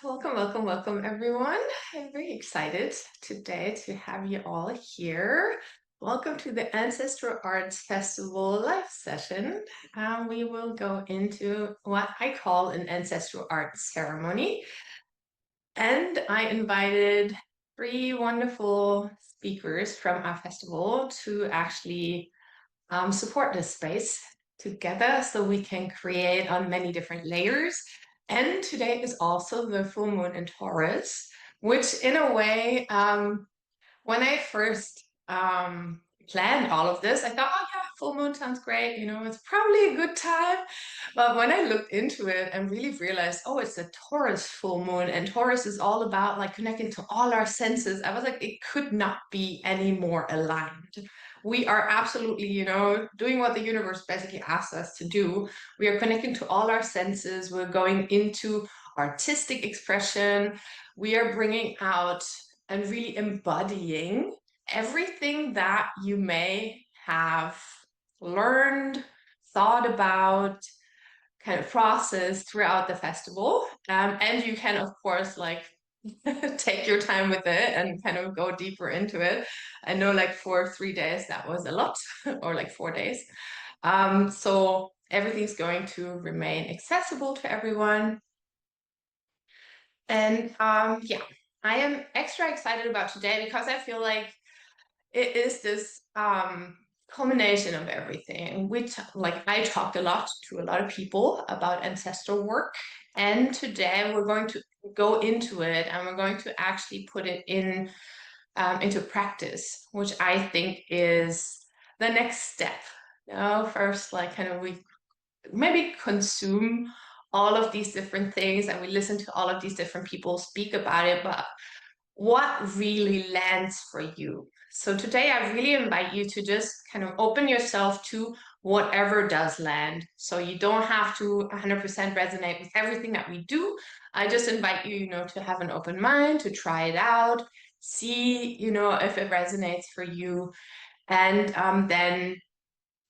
Welcome, everyone. I'm very excited today to have you all here. Welcome to the Ancestral Arts Festival live session. We will go into what I call an ancestral arts ceremony. And I invited three wonderful speakers from our festival to actually support this space together so we can create on many different layers. And today is also the full moon in Taurus, which in a way, when I first planned all of this, I thought, oh yeah, full moon sounds great. It's probably a good time. But when I looked into it and really realized, oh, it's a Taurus full moon, and Taurus is all about like connecting to all our senses, I was like, it could not be any more aligned. We are absolutely, doing what the universe basically asks us to do. We are connecting to all our senses. We're going into artistic expression. We are bringing out and really embodying everything that you may have learned, thought about, kind of processed throughout the festival. And you can, of course, like take your time with it and kind of go deeper into it. I know, like, for 3 days, that was a lot, or like 4 days. So everything's going to remain accessible to everyone. And yeah, I am extra excited about today because I feel like it is this culmination of everything. Like, I talked a lot to a lot of people about ancestral work, and today we're going to go into it and we're going to actually put it into practice, which I think is the next step. First, like, kind of we maybe consume all of these different things and we listen to all of these different people speak about it, but what really lands for you? So today I really invite you to just kind of open yourself to whatever does land. So you don't have to 100% resonate with everything that we do. I just invite you, to have an open mind, to try it out, see, if it resonates for you. And then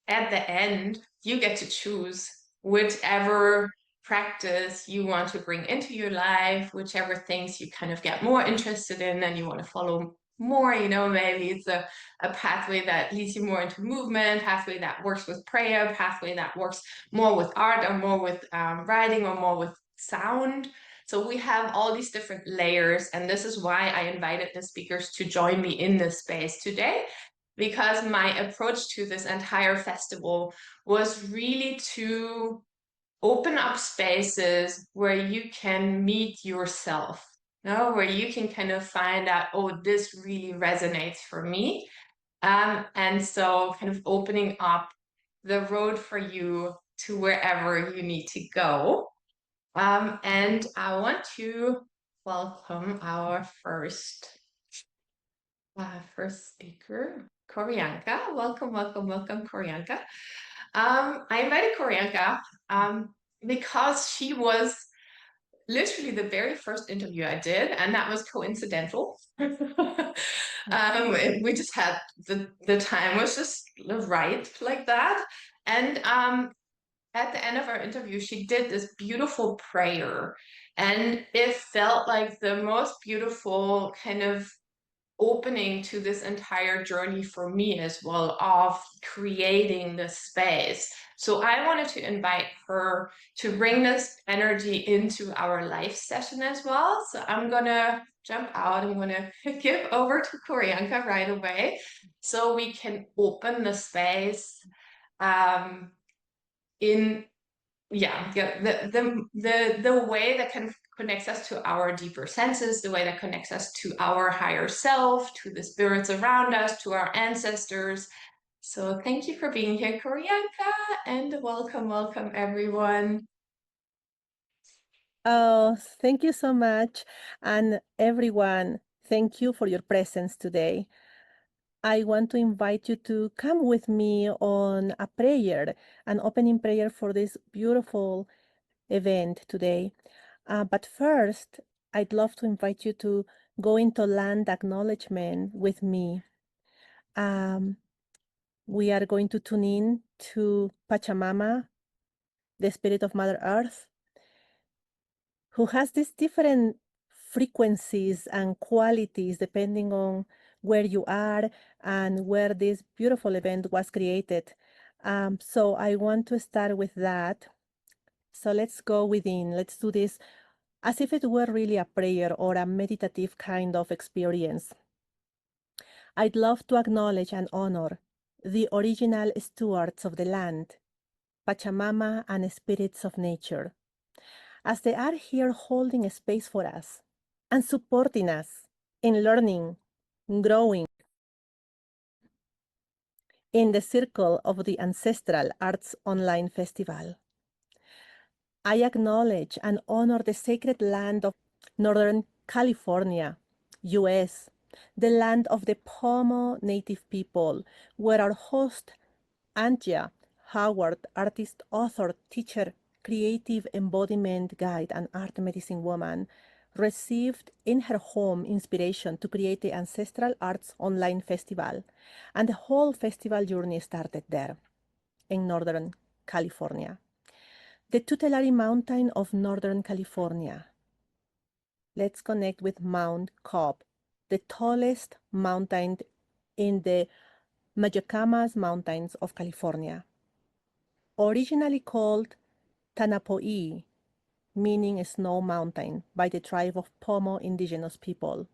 at the end, you get to choose whichever practice you want to bring into your life, whichever things you kind of get more interested in and you want to follow more. Maybe it's a pathway that leads you more into movement, pathway that works with prayer, pathway that works more with art, or more with writing, or more with sound. So we have all these different layers, and this is why I invited the speakers to join me in this space today, because my approach to this entire festival was really to open up spaces where you can meet yourself, where you can kind of find out, oh, this really resonates for me. And so kind of opening up the road for you to wherever you need to go. And I want to welcome our first speaker, Koryanka. Welcome, Koryanka. I invited Koryanka because she was literally the very first interview I did, and that was coincidental. We just had the time was just right like that. And at the end of our interview, she did this beautiful prayer, and it felt like the most beautiful kind of opening to this entire journey for me as well, of creating this space. So I wanted to invite her to bring this energy into our life session as well. So I'm gonna jump out. I'm gonna give over to Koryanka right away so we can open the space in the way that kind of connects us to our deeper senses, the way that connects us to our higher self, to the spirits around us, to our ancestors. So thank you for being here, Koryanka, and welcome everyone. Oh, thank you so much. And everyone, thank you for your presence today. I want to invite you to come with me on a prayer, an opening prayer for this beautiful event today. But first, I'd love to invite you to go into land acknowledgement with me. Um, we are going to tune in to Pachamama, the spirit of Mother Earth, who has these different frequencies and qualities depending on where you are and where this beautiful event was created. So I want to start with that. So let's go within. Let's do this as if it were really a prayer or a meditative kind of experience. I'd love to acknowledge and honor the original stewards of the land, Pachamama and spirits of nature, as they are here holding a space for us and supporting us in learning, growing in the circle of the Ancestral Arts Online Festival. I acknowledge and honor the sacred land of Northern California, US, the land of the Pomo Native people, where our host, Antje Howard, artist, author, teacher, creative embodiment guide, and art medicine woman, received in her home inspiration to create the Ancestral Arts Online Festival, and the whole festival journey started there in Northern California. The tutelary mountain of Northern California. Let's connect with Mount Cobb, the tallest mountain in the Mayacamas Mountains of California. Originally called Tanapo'i, meaning snow mountain, by the tribe of Pomo indigenous people.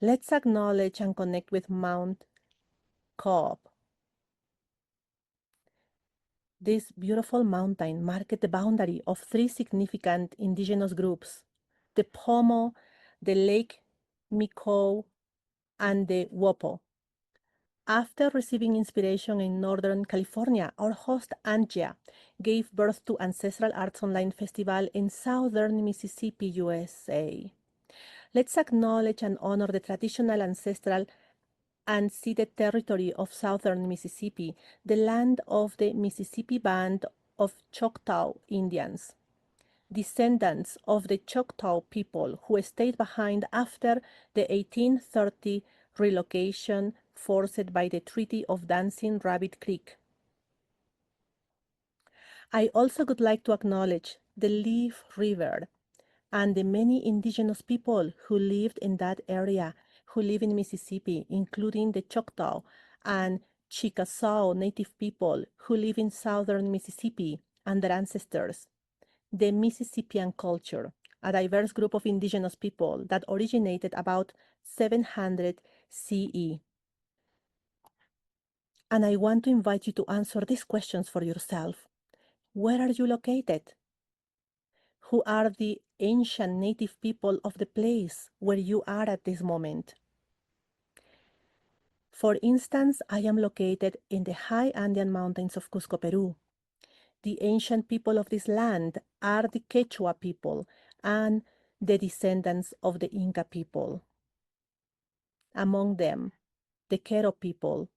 Let's acknowledge and connect with Mount Cobb. This beautiful mountain marked the boundary of three significant indigenous groups, the Pomo, the Lake Miko, and the Wopo. After receiving inspiration in Northern California, our host Antje gave birth to Ancestral Arts Online Festival in Southern Mississippi, USA. Let's acknowledge and honor the traditional ancestral and ceded territory of southern Mississippi, the land of the Mississippi Band of Choctaw Indians, descendants of the Choctaw people who stayed behind after the 1830 relocation forced by the Treaty of Dancing Rabbit Creek. I also would like to acknowledge the Leaf River and the many indigenous people who lived in that area, who live in Mississippi, including the Choctaw and Chickasaw Native people who live in southern Mississippi and their ancestors. The Mississippian culture, a diverse group of indigenous people that originated about 700 CE. And I want to invite you to answer these questions for yourself. Where are you located? Who are the ancient native people of the place where you are at this moment? For instance, I am located in the high Andean mountains of Cusco, Peru. The ancient people of this land are the Quechua people and the descendants of the Inca people. Among them, the Quero people,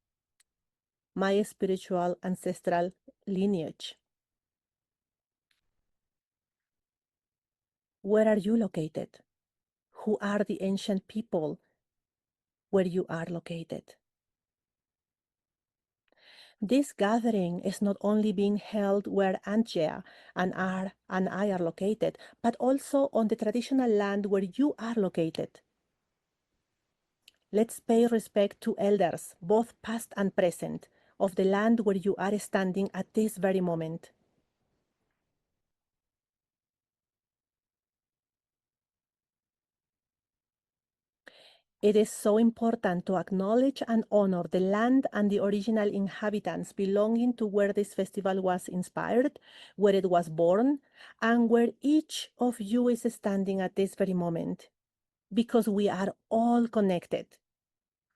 my spiritual ancestral lineage. Where are you located? Who are the ancient people where you are located? This gathering is not only being held where Antje and I are located, but also on the traditional land where you are located. Let's pay respect to elders, both past and present, of the land where you are standing at this very moment. It is so important to acknowledge and honor the land and the original inhabitants belonging to where this festival was inspired, where it was born, and where each of you is standing at this very moment. Because we are all connected.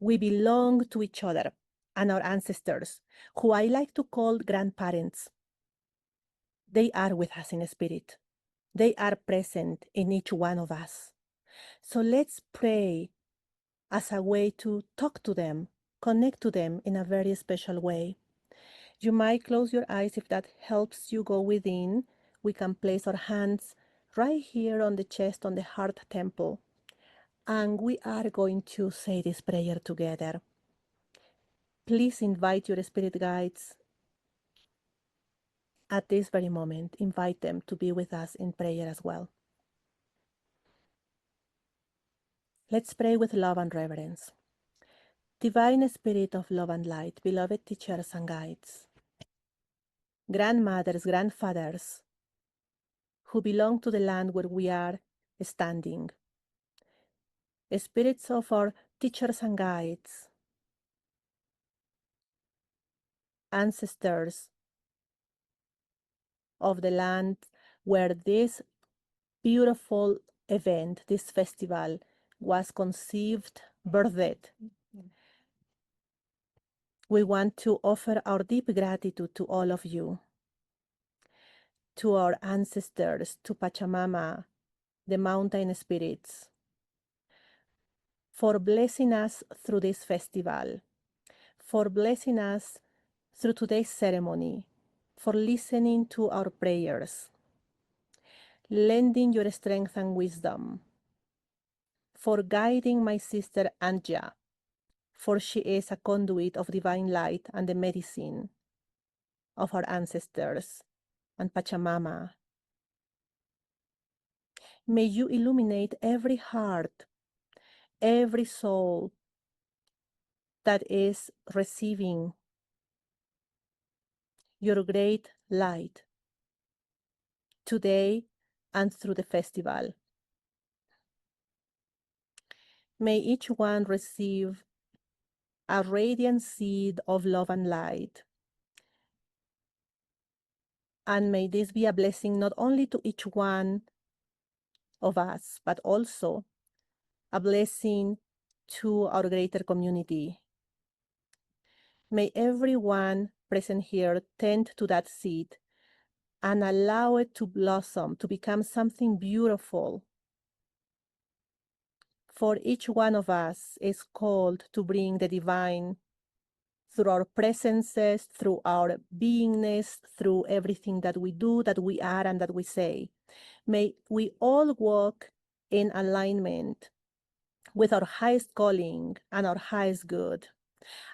We belong to each other and our ancestors, who I like to call grandparents. They are with us in spirit. They are present in each one of us. So let's pray as a way to talk to them, connect to them in a very special way. You might close your eyes if that helps you go within. We can place our hands right here on the chest, on the heart temple. And we are going to say this prayer together. Please invite your spirit guides at this very moment, invite them to be with us in prayer as well. Let's pray with love and reverence. Divine Spirit of love and light, beloved teachers and guides, grandmothers, grandfathers, who belong to the land where we are standing, spirits of our teachers and guides, ancestors of the land where this beautiful event, this festival, was conceived, birthed. We want to offer our deep gratitude to all of you, to our ancestors, to Pachamama, the mountain spirits, for blessing us through this festival, for blessing us through today's ceremony, for listening to our prayers, lending your strength and wisdom, for guiding my sister Antje, for she is a conduit of divine light and the medicine of our ancestors and Pachamama. May you illuminate every heart, every soul that is receiving your great light today and through the festival. May each one receive a radiant seed of love and light. And may this be a blessing not only to each one of us, but also a blessing to our greater community. May everyone present here tend to that seed and allow it to blossom, to become something beautiful. For each one of us is called to bring the divine through our presences, through our beingness, through everything that we do, that we are, and that we say. May we all walk in alignment with our highest calling and our highest good.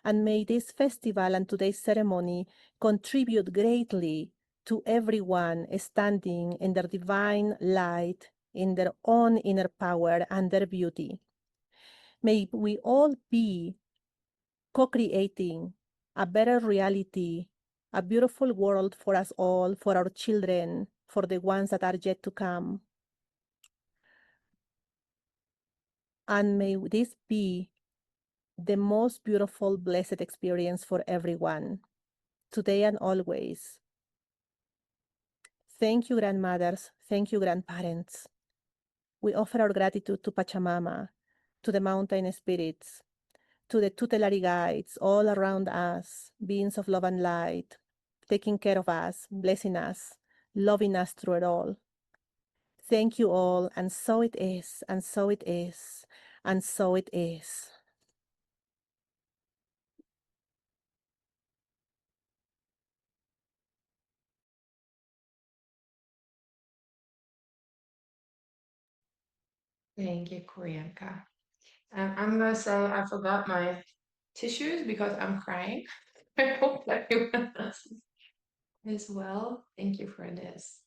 And may this festival and today's ceremony contribute greatly to everyone standing in their divine light, in their own inner power and their beauty. May we all be co-creating a better reality, a beautiful world for us all, for our children, for the ones that are yet to come. And may this be the most beautiful, blessed experience for everyone, today and always. Thank you, grandmothers. Thank you, grandparents. We offer our gratitude to Pachamama, to the mountain spirits, to the tutelary guides all around us, beings of love and light, taking care of us, blessing us, loving us through it all. Thank you all, and so it is, and so it is, and so it is. Thank you, Koreanka. I'm gonna say I forgot my tissues because I'm crying. I hope everyone else is well. Thank you for this.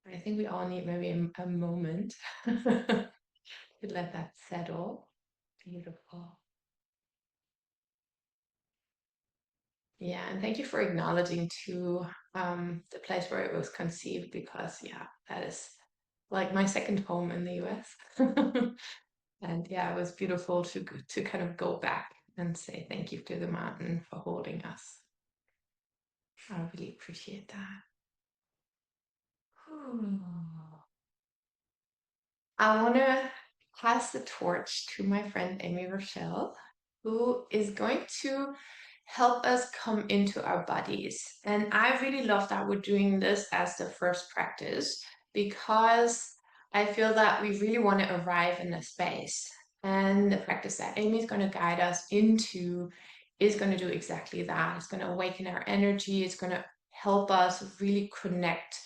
I think we all need maybe a moment to let that settle. Beautiful. Yeah, and thank you for acknowledging too the place where it was conceived, because yeah, that is like my second home in the US. And yeah, it was beautiful to kind of go back and say thank you to the mountain for holding us. I really appreciate that. Whew. I want to pass the torch to my friend Amy Rachelle, who is going to help us come into our bodies. And I really love that we're doing this as the first practice, because I feel that we really want to arrive in a space. And the practice that Amy is going to guide us into is going to do exactly that. It's going to awaken our energy. It's going to help us really connect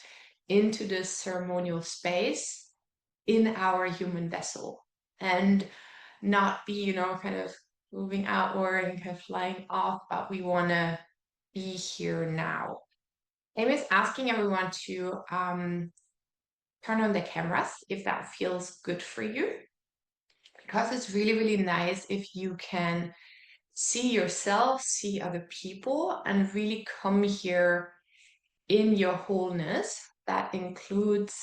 into this ceremonial space in our human vessel, and not be, kind of moving outward and kind of flying off, but we want to be here now. Amy is asking everyone to turn on the cameras if that feels good for you, because it's really, really nice if you can see yourself, see other people, and really come here in your wholeness. That includes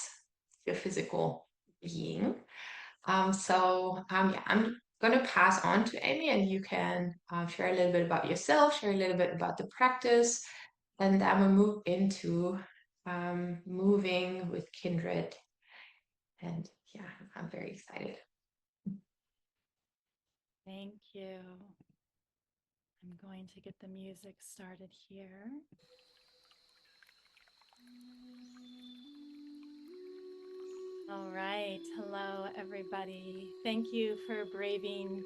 your physical being. Yeah, I'm gonna pass on to Amy, and you can share a little bit about yourself, share a little bit about the practice, and then we'll move into moving with Kindred. And yeah, I'm very excited. Thank you. I'm going to get the music started here. All right. Hello, everybody. Thank you for braving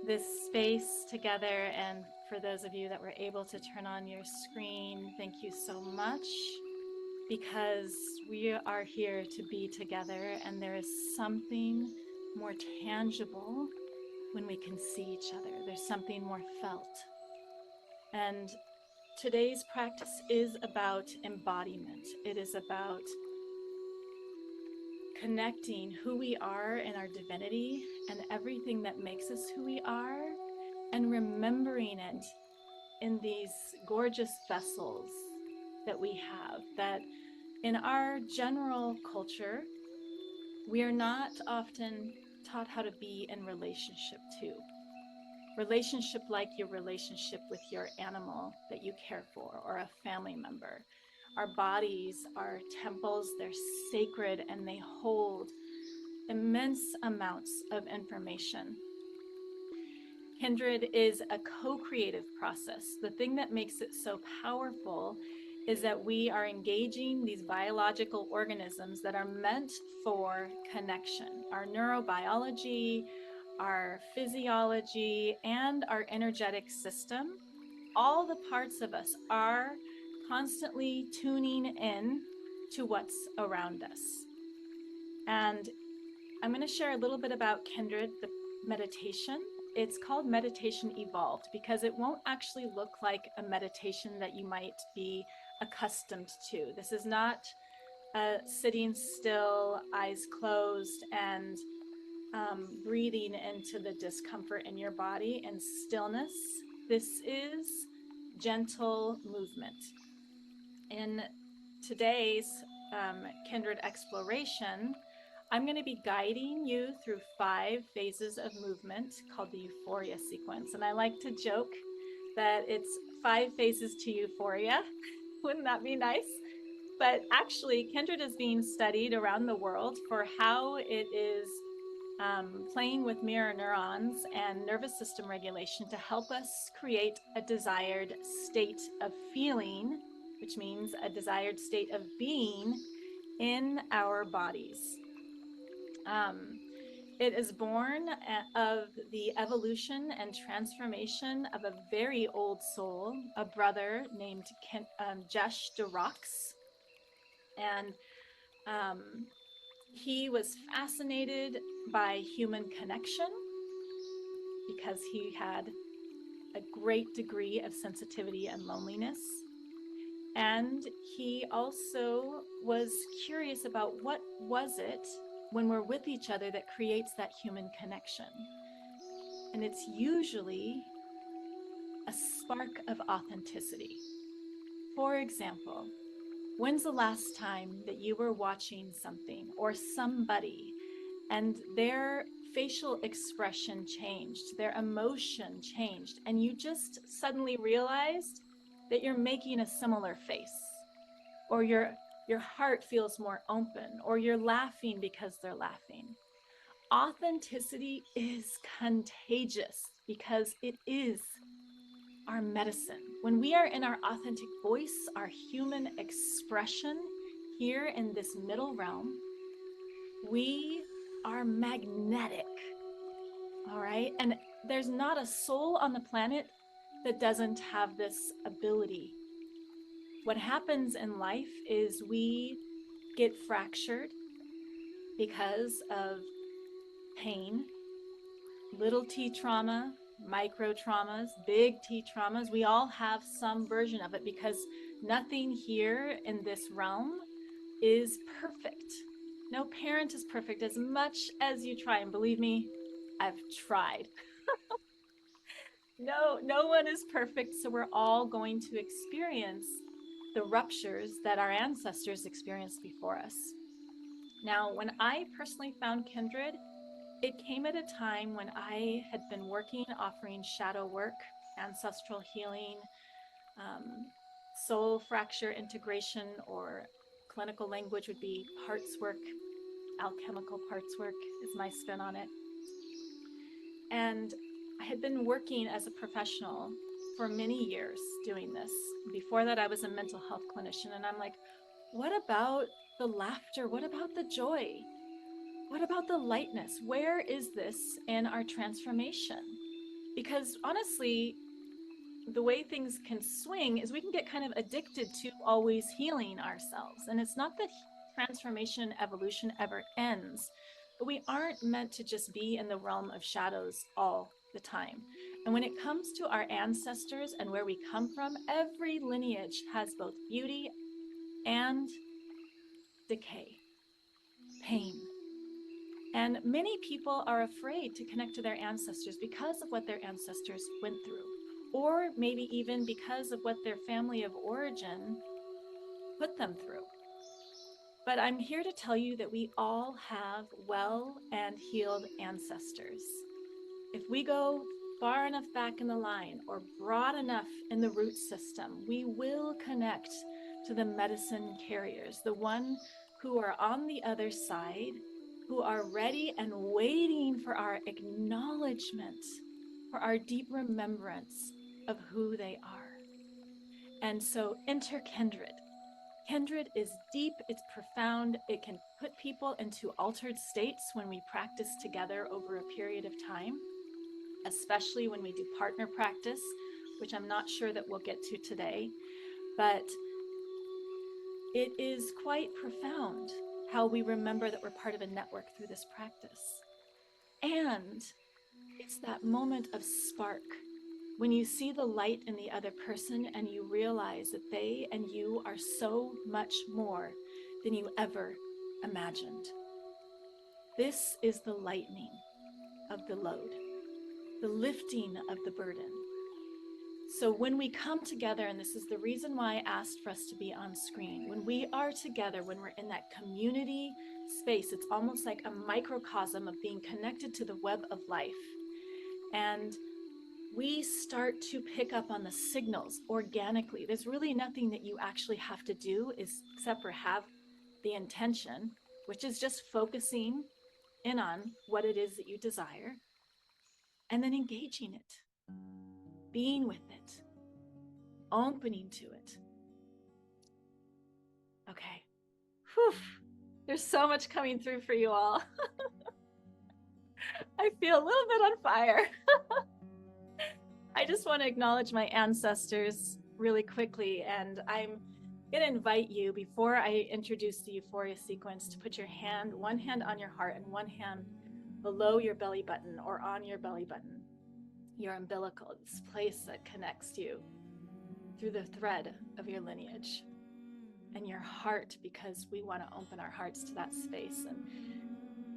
this space together. And for those of you that were able to turn on your screen, thank you so much, because we are here to be together, and there is something more tangible when we can see each other. There's something more felt. And today's practice is about embodiment. It is about connecting who we are in our divinity and everything that makes us who we are, and remembering it in these gorgeous vessels that we have, that in our general culture, we are not often taught how to be in relationship to. Relationship like your relationship with your animal that you care for, or a family member. Our bodies are temples, they're sacred, and they hold immense amounts of information. Kindred is a co-creative process. The thing that makes it so powerful is that we are engaging these biological organisms that are meant for connection. Our neurobiology, our physiology, and our energetic system, all the parts of us are constantly tuning in to what's around us. And I'm going to share a little bit about Kindred, the meditation. It's called Meditation Evolved because it won't actually look like a meditation that you might be accustomed to. This is not sitting still, eyes closed, and breathing into the discomfort in your body and stillness. This is gentle movement. In today's Kindred exploration, I'm going to be guiding you through 5 phases of movement called the euphoria sequence. And I like to joke that it's 5 phases to euphoria. Wouldn't that be nice? But actually, Kindred is being studied around the world for how it is playing with mirror neurons and nervous system regulation to help us create a desired state of feeling, which means a desired state of being in our bodies. It is born of the evolution and transformation of a very old soul, a brother named Jesh Dirax. And he was fascinated by human connection because he had a great degree of sensitivity and loneliness. And he also was curious about what was it when we're with each other that creates that human connection. And it's usually a spark of authenticity. For example, when's the last time that you were watching something or somebody and their facial expression changed, their emotion changed, and you just suddenly realized that you're making a similar face, or your heart feels more open, or you're laughing because they're laughing? Authenticity is contagious because it is our medicine. When we are in our authentic voice, our human expression here in this middle realm, we are magnetic. All right. And there's not a soul on the planet that doesn't have this ability. What happens in life is we get fractured because of pain, little t trauma, micro traumas, big T traumas. We all have some version of it because nothing here in this realm is perfect. No parent is perfect as much as you try. And believe me, I've tried. No one is perfect. So we're all going to experience the ruptures that our ancestors experienced before us. Now, when I personally found Kindred, it came at a time when I had been working, offering shadow work, ancestral healing, soul fracture integration, or clinical language would be parts work, alchemical parts work is my spin on it. And I had been working as a professional for many years doing this. Before that, I was a mental health clinician. And I'm like, what about the laughter? What about the joy? What about the lightness? Where is this in our transformation? Because honestly, the way things can swing is we can get kind of addicted to always healing ourselves. And it's not that transformation, evolution ever ends, but we aren't meant to just be in the realm of shadows all the time. And when it comes to our ancestors and where we come from, every lineage has both beauty and decay, pain. And many people are afraid to connect to their ancestors because of what their ancestors went through, or maybe even because of what their family of origin put them through. But I'm here to tell you that we all have well and healed ancestors. If we go far enough back in the line or broad enough in the root system, we will connect to the medicine carriers, the one who are on the other side, who are ready and waiting for our acknowledgement, for our deep remembrance of who they are. And so enter Kindred. Kindred is deep, it's profound, it can put people into altered states when we practice together over a period of time, especially when we do partner practice, which I'm not sure that we'll get to today, but it is quite profound how we remember that we're part of a network through this practice. And it's that moment of spark when you see the light in the other person and you realize that they and you are so much more than you ever imagined. This is the lightening of the load, the lifting of the burden. So when we come together, and this is the reason why I asked for us to be on screen, when we are together, when we're in that community space, it's almost like a microcosm of being connected to the web of life. And we start to pick up on the signals organically. There's really nothing that you actually have to do except for have the intention, which is just focusing in on what it is that you desire, and then engaging it, being with it, opening to it. Okay. Whew. There's so much coming through for you all. I feel a little bit on fire. I just want to acknowledge my ancestors really quickly, and I'm going to invite you, before I introduce the Euphoria sequence, to put your hand, one hand on your heart and one hand below your belly button or on your belly button, your umbilical, this place that connects you through the thread of your lineage, and your heart, because we want to open our hearts to that space. And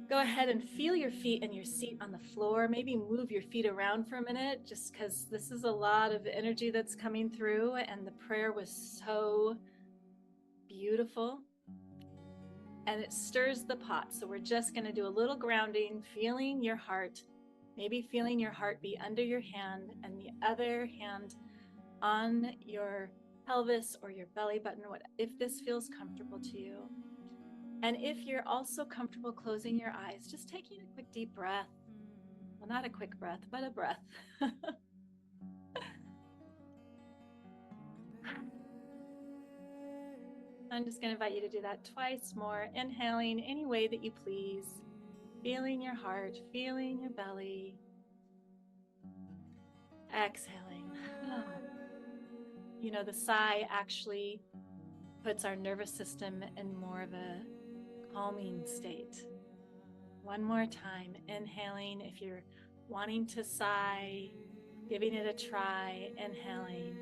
go ahead and feel your feet and your seat on the floor. Maybe move your feet around for a minute, just because this is a lot of energy that's coming through, and the prayer was so beautiful. And it stirs the pot. So we're just going to do a little grounding, feeling your heart, maybe feeling your heart be under your hand and the other hand on your pelvis or your belly button, if this feels comfortable to you. And if you're also comfortable closing your eyes, just taking a quick deep breath. Well, not a quick breath, but a breath. I'm just going to invite you to do that twice more. Inhaling any way that you please. Feeling your heart, feeling your belly. Exhaling. You know, the sigh actually puts our nervous system in more of a calming state. One more time, inhaling. If you're wanting to sigh, Giving it a try, inhaling.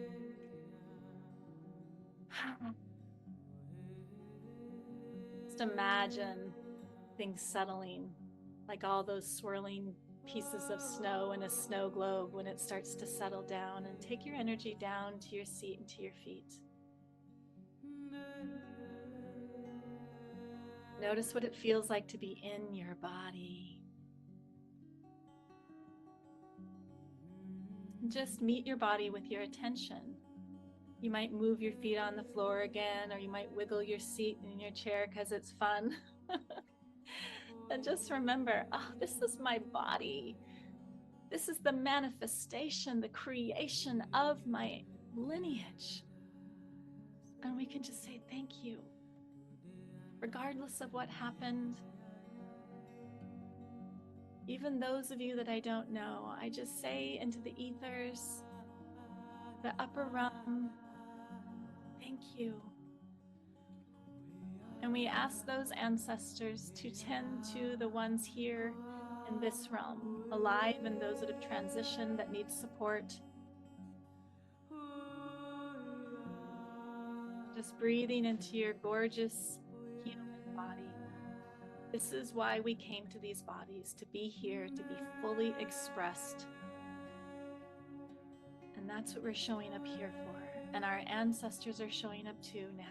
Just imagine things settling, like all those swirling pieces of snow in a snow globe when it starts to settle down, and take your energy down to your seat and to your feet. Notice what it feels like to be in your body. Just meet your body with your attention. You might move your feet on the floor again, or you might wiggle your seat in your chair because it's fun. And just remember, oh, this is my body. This is the manifestation, the creation of my lineage. And we can just say thank you, regardless of what happened. Even those of you that I don't know, I just say into the ethers, the upper realm, thank you. And we ask those ancestors to tend to the ones here in this realm, alive, and those that have transitioned that need support. Just breathing into your gorgeous human body. This is why we came to these bodies, to be here, to be fully expressed. And that's what we're showing up here for. And our ancestors are showing up too now.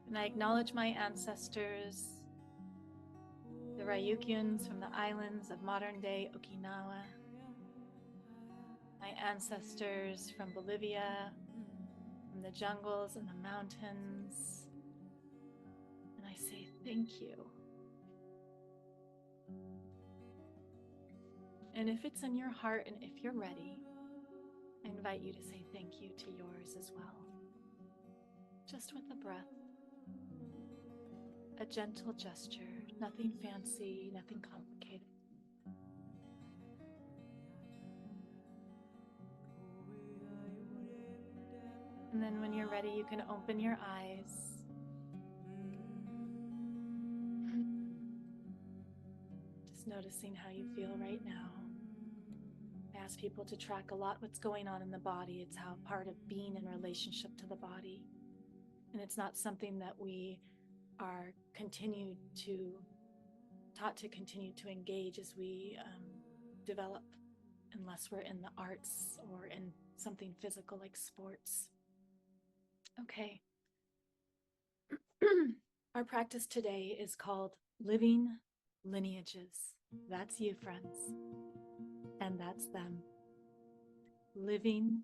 And I acknowledge my ancestors, the Ryukyuns from the islands of modern-day Okinawa, my ancestors from Bolivia, from the jungles and the mountains. And I say thank you. And if it's in your heart and if you're ready, I invite you to say thank you to yours as well. Just with a breath. A gentle gesture, nothing fancy, nothing complicated. And then when you're ready, you can open your eyes. Just noticing how you feel right now. I ask people to track a lot what's going on in the body. It's how part of being in relationship to the body. And it's not something that we are taught to continue to engage as we develop, unless we're in the arts or in something physical like sports. Okay. Our practice today is called Living Lineages. That's you, friends. And that's them. Living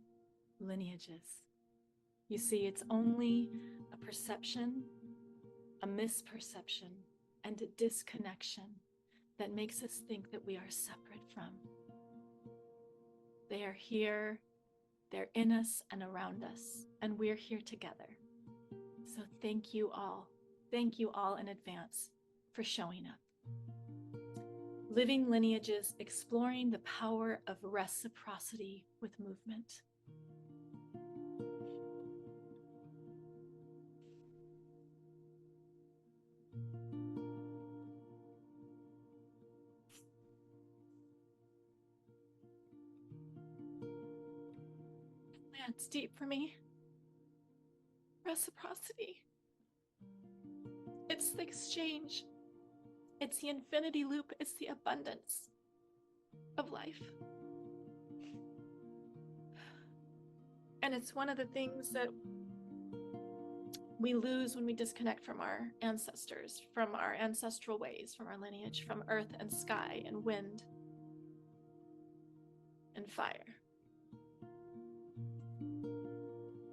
lineages. You see, it's only a perception, a misperception, and a disconnection that makes us think that we are separate from. They are here, they're in us and around us, and we're here together. So thank you all in advance for showing up. Living Lineages, exploring the power of reciprocity with movement. That's deep for me. Reciprocity. It's the exchange. It's the infinity loop. It's the abundance of life. And it's one of the things that we lose when we disconnect from our ancestors, from our ancestral ways, from our lineage, from earth and sky and wind and fire.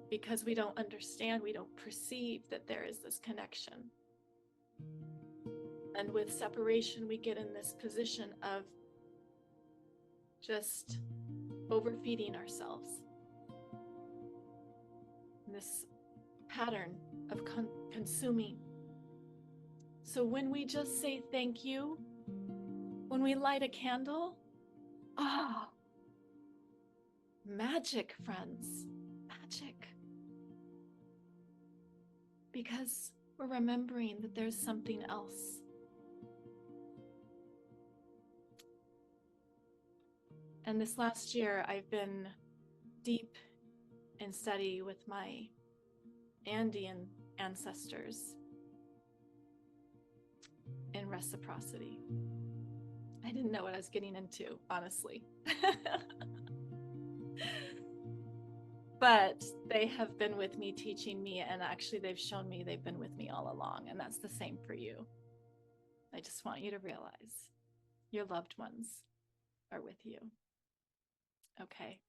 Because we don't understand, we don't perceive that there is this connection. And with separation, we get in this position of just overfeeding ourselves. This pattern of consuming. So when we just say thank you, when we light a candle, magic, friends, magic. Because we're remembering that there's something else. And this last year, I've been deep in study with my Andean ancestors in reciprocity. I didn't know what I was getting into, honestly. But they have been with me, teaching me, and actually they've shown me they've been with me all along, and that's the same for you. I just want you to realize your loved ones are with you. Okay.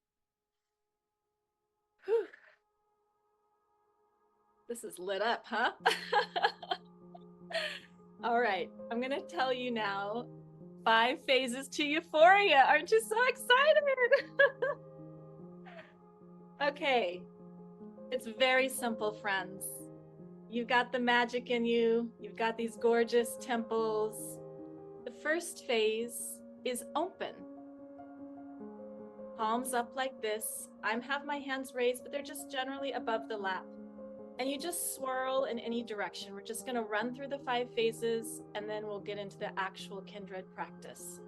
Whew. This is lit up, huh? All right, I'm going to tell you now 5 phases to euphoria. Aren't you so excited? Okay, it's very simple, friends. You've got the magic in you. You've got these gorgeous temples. The first phase is open. Palms up like this. I have my hands raised, but they're just generally above the lap. And you just swirl in any direction. We're just going to run through the 5 phases, and then we'll get into the actual Kindred practice.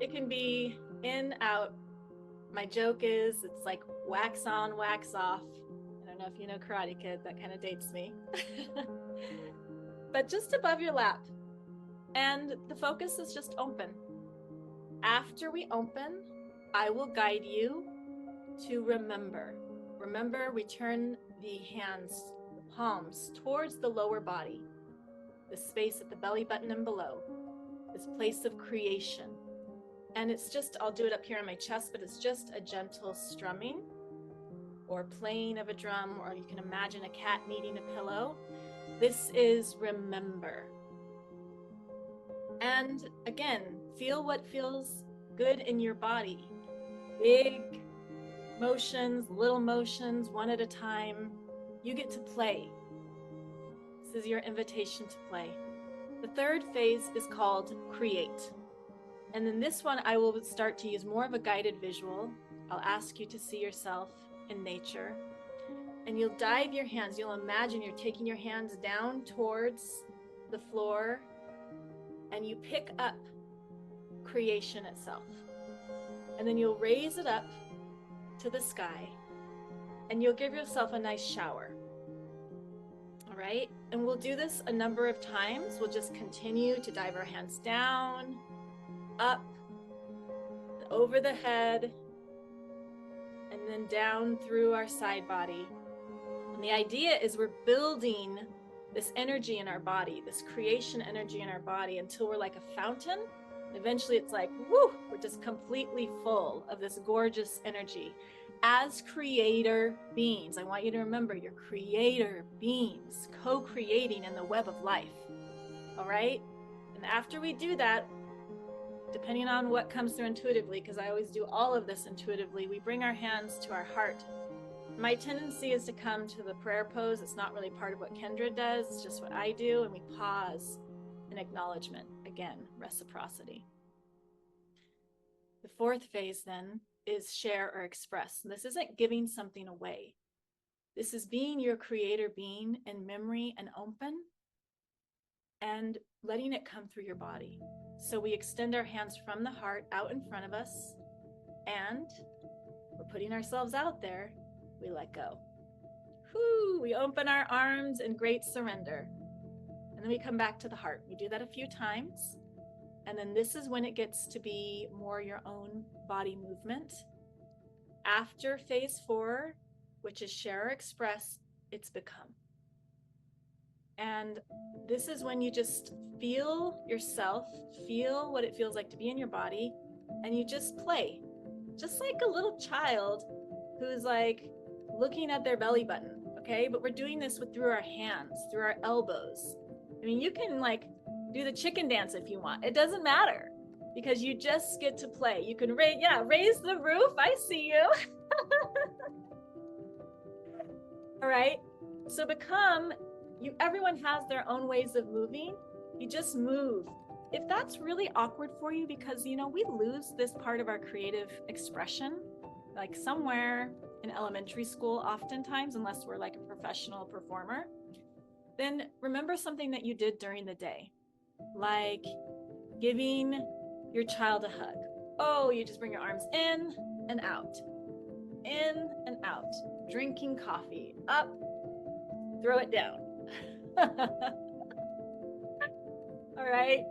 It can be in, out. My joke is it's like wax on, wax off. I don't know if you know Karate Kid, that kind of dates me. But just above your lap. And the focus is just open. After we open, I will guide you to remember. Remember, we turn the hands, the palms, towards the lower body, the space at the belly button and below, this place of creation. And it's just, I'll do it up here on my chest, but it's just a gentle strumming or playing of a drum, or you can imagine a cat kneading a pillow. This is remember. And again, feel what feels good in your body. Big motions, little motions, one at a time. You get to play. This is your invitation to play. The third phase is called create. And then this one, I will start to use more of a guided visual. I'll ask you to see yourself in nature. And you'll dive your hands. You'll imagine you're taking your hands down towards the floor, and you pick up creation itself. And then you'll raise it up to the sky, and you'll give yourself a nice shower. All right? And we'll do this a number of times. We'll just continue to dive our hands down, up, over the head, and then down through our side body. And the idea is we're building this energy in our body, this creation energy in our body, until we're like a fountain. And eventually it's like, woo, we're just completely full of this gorgeous energy. As creator beings, I want you to remember you're creator beings, co-creating in the web of life. All right? And after we do that, depending on what comes through intuitively, because I always do all of this intuitively, we bring our hands to our heart. My tendency is to come to the prayer pose. It's not really part of what Kindred does. It's just what I do. And we pause in acknowledgement. Again, reciprocity. The fourth phase then is share or express. And this isn't giving something away. This is being your creator being in memory and open, and letting it come through your body. So we extend our hands from the heart out in front of us, and we're putting ourselves out there. We let go. Whoo, we open our arms in great surrender. And then we come back to the heart. We do that a few times. And then this is when it gets to be more your own body movement. After phase 4, which is share or express, it's become. And this is when you just feel yourself, feel what it feels like to be in your body, and you just play. Just like a little child who's like looking at their belly button, okay? But we're doing this through our hands, through our elbows. I mean, you can like do the chicken dance if you want. It doesn't matter, because you just get to play. You can raise the roof. I see you. All right. So everyone has their own ways of moving. You just move. If that's really awkward for you, because, we lose this part of our creative expression, like somewhere in elementary school, oftentimes, unless we're like a professional performer, then remember something that you did during the day, like giving your child a hug, Oh, you just bring your arms in and out, in and out. Drinking coffee, up, throw it down. All right.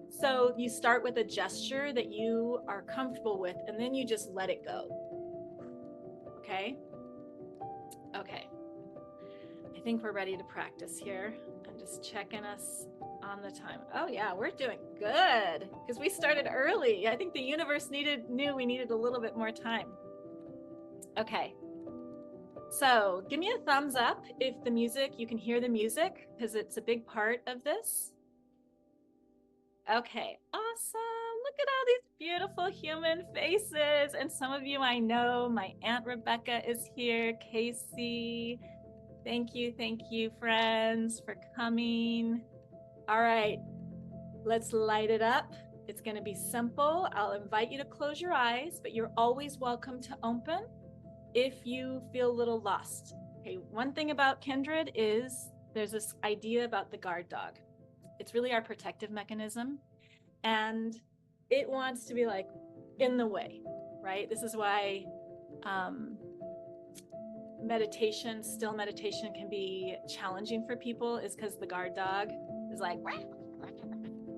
So you start with a gesture that you are comfortable with, and then you just let it go. Okay? Okay. I think we're ready to practice here. I'm just checking us on the time. Oh yeah, we're doing good because we started early. I think the universe knew we needed a little bit more time. Okay. So give me a thumbs up if you can hear the music, because it's a big part of this. Okay, awesome. Look at all these beautiful human faces. And some of you I know, my Aunt Rebecca is here, Casey. Thank you, friends, for coming. All right, let's light it up. It's going to be simple. I'll invite you to close your eyes, but you're always welcome to open if you feel a little lost. Okay, one thing about Kindred is there's this idea about the guard dog. It's really our protective mechanism, and it wants to be like in the way, right? This is why still meditation can be challenging for people, is because the guard dog is like,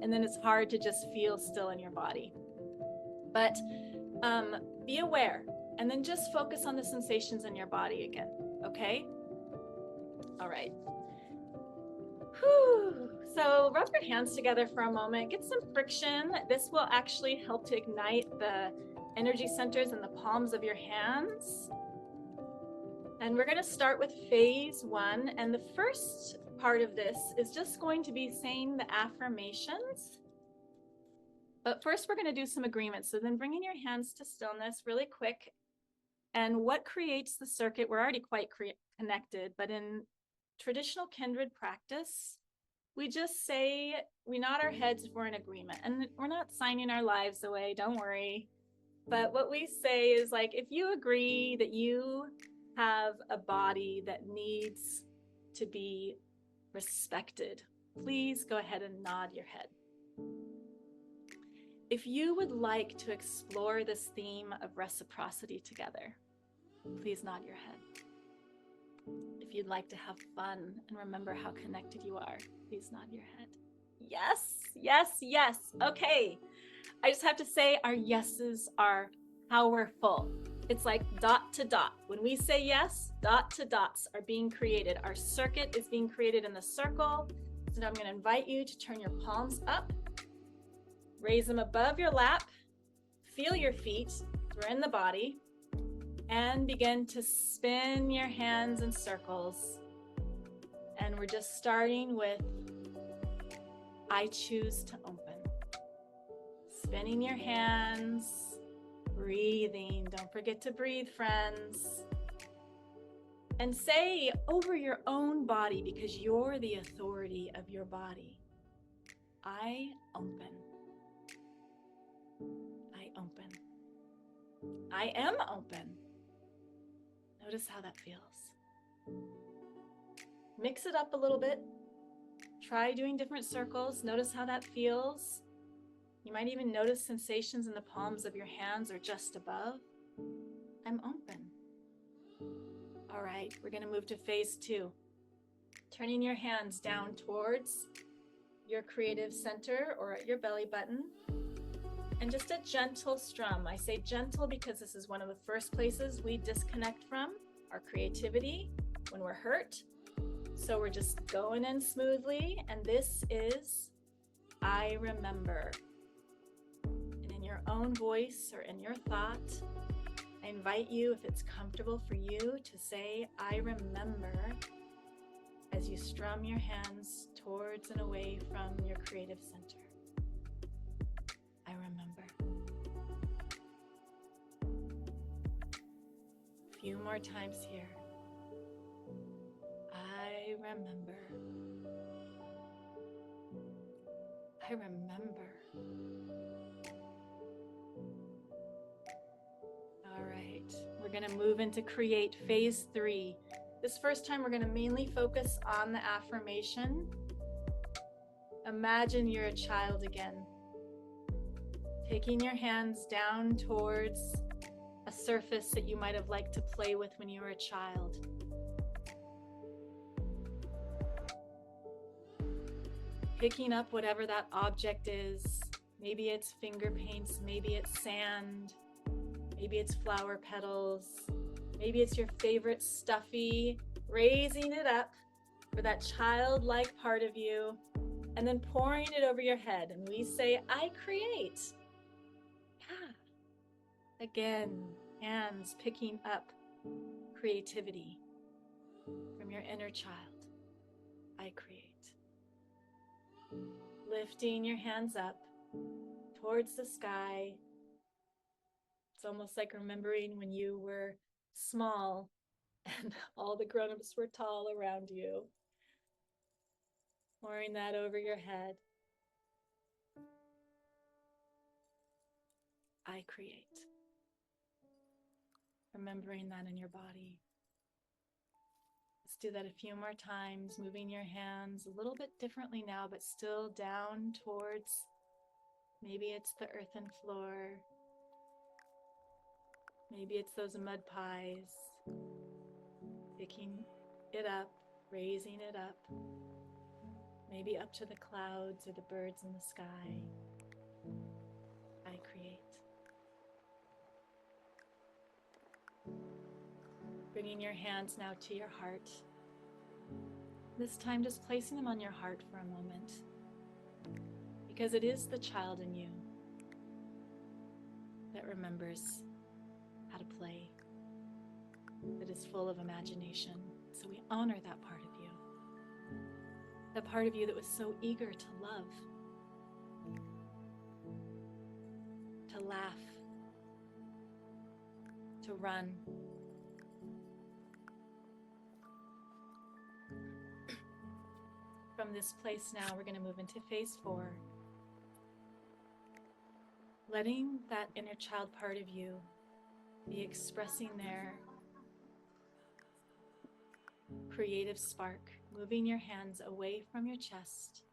and then it's hard to just feel still in your body. But be aware, and then just focus on the sensations in your body again, okay? All right. Whew. So rub your hands together for a moment, get some friction. This will actually help to ignite the energy centers in the palms of your hands. And we're going to start with phase 1. And the first part of this is just going to be saying the affirmations. But first, we're going to do some agreements. So then bringing your hands to stillness really quick. And what creates the circuit? We're already quite connected, but in traditional Kindred practice, we just say, we nod our heads if we're in agreement. And we're not signing our lives away, don't worry. But what we say is, like, if you agree that you have a body that needs to be respected, please go ahead and nod your head. If you would like to explore this theme of reciprocity together, please nod your head. If you'd like to have fun and remember how connected you are, please nod your head. Yes, yes, yes. Okay. I just have to say, our yeses are powerful. It's like dot to dot. When we say yes, dot to dots are being created. Our circuit is being created in the circle. So I'm going to invite you to turn your palms up, raise them above your lap, feel your feet, they're in the body, and begin to spin your hands in circles. And we're just starting with, I choose to open. Spinning your hands, breathing. Don't forget to breathe, friends. And say over your own body, because you're the authority of your body, I open. I open. I am open. Notice how that feels. Mix it up a little bit. Try doing different circles. Notice how that feels. You might even notice sensations in the palms of your hands or just above. I'm open. All right, we're going to move to phase 2. Turning your hands down towards your creative center or at your belly button. And just a gentle strum. I say gentle because this is one of the first places we disconnect from our creativity when we're hurt. So we're just going in smoothly. And this is, I remember. And in your own voice or in your thought, I invite you, if it's comfortable for you, to say, I remember, as you strum your hands towards and away from your creative center. I remember. A few more times here. I remember. I remember. All right, we're going to move into create phase 3. This first time, we're going to mainly focus on the affirmation. Imagine you're a child again. Taking your hands down towards a surface that you might have liked to play with when you were a child. Picking up whatever that object is. Maybe it's finger paints, maybe it's sand, maybe it's flower petals, maybe it's your favorite stuffy, raising it up for that childlike part of you, and then pouring it over your head. And we say, I create. Yeah. Again, hands picking up creativity from your inner child. I create. Lifting your hands up towards the sky. It's almost like remembering when you were small and all the grown-ups were tall around you. Pouring that over your head. I create. Remembering that in your body. Let's do that a few more times, moving your hands a little bit differently now, but still down towards, maybe it's the earthen floor. Maybe it's those mud pies. Picking it up, raising it up. Maybe up to the clouds or the birds in the sky. I create. Bringing your hands now to your heart. This time just placing them on your heart for a moment. Because it is the child in you that remembers how to play, that is full of imagination. So we honor that part of you. The part of you that was so eager to love, to laugh, to run. From this place now, we're going to move into phase 4. Letting that inner child part of you be expressing their creative spark, moving your hands away from your chest,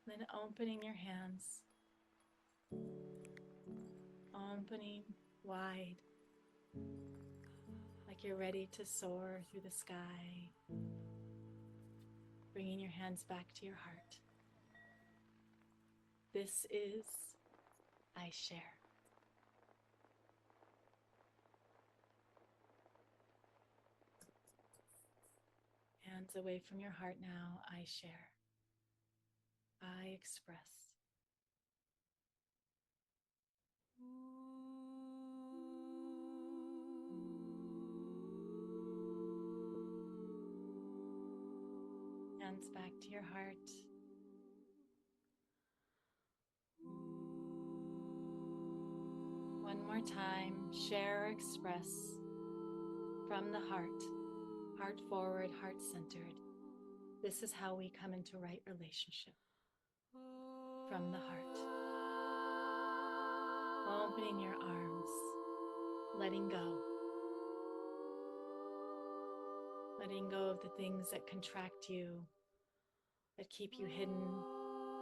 then opening your hands, opening wide, like you're ready to soar through the sky, bringing your hands back to your heart. This is I share. Hands away from your heart now. I share. I express. Hands back to your heart. One more time. Share or express from the heart. Heart forward, heart centered. This is how we come into right relationship. From the heart. Opening your arms. Letting go. Letting go of the things that contract you, that keep you hidden,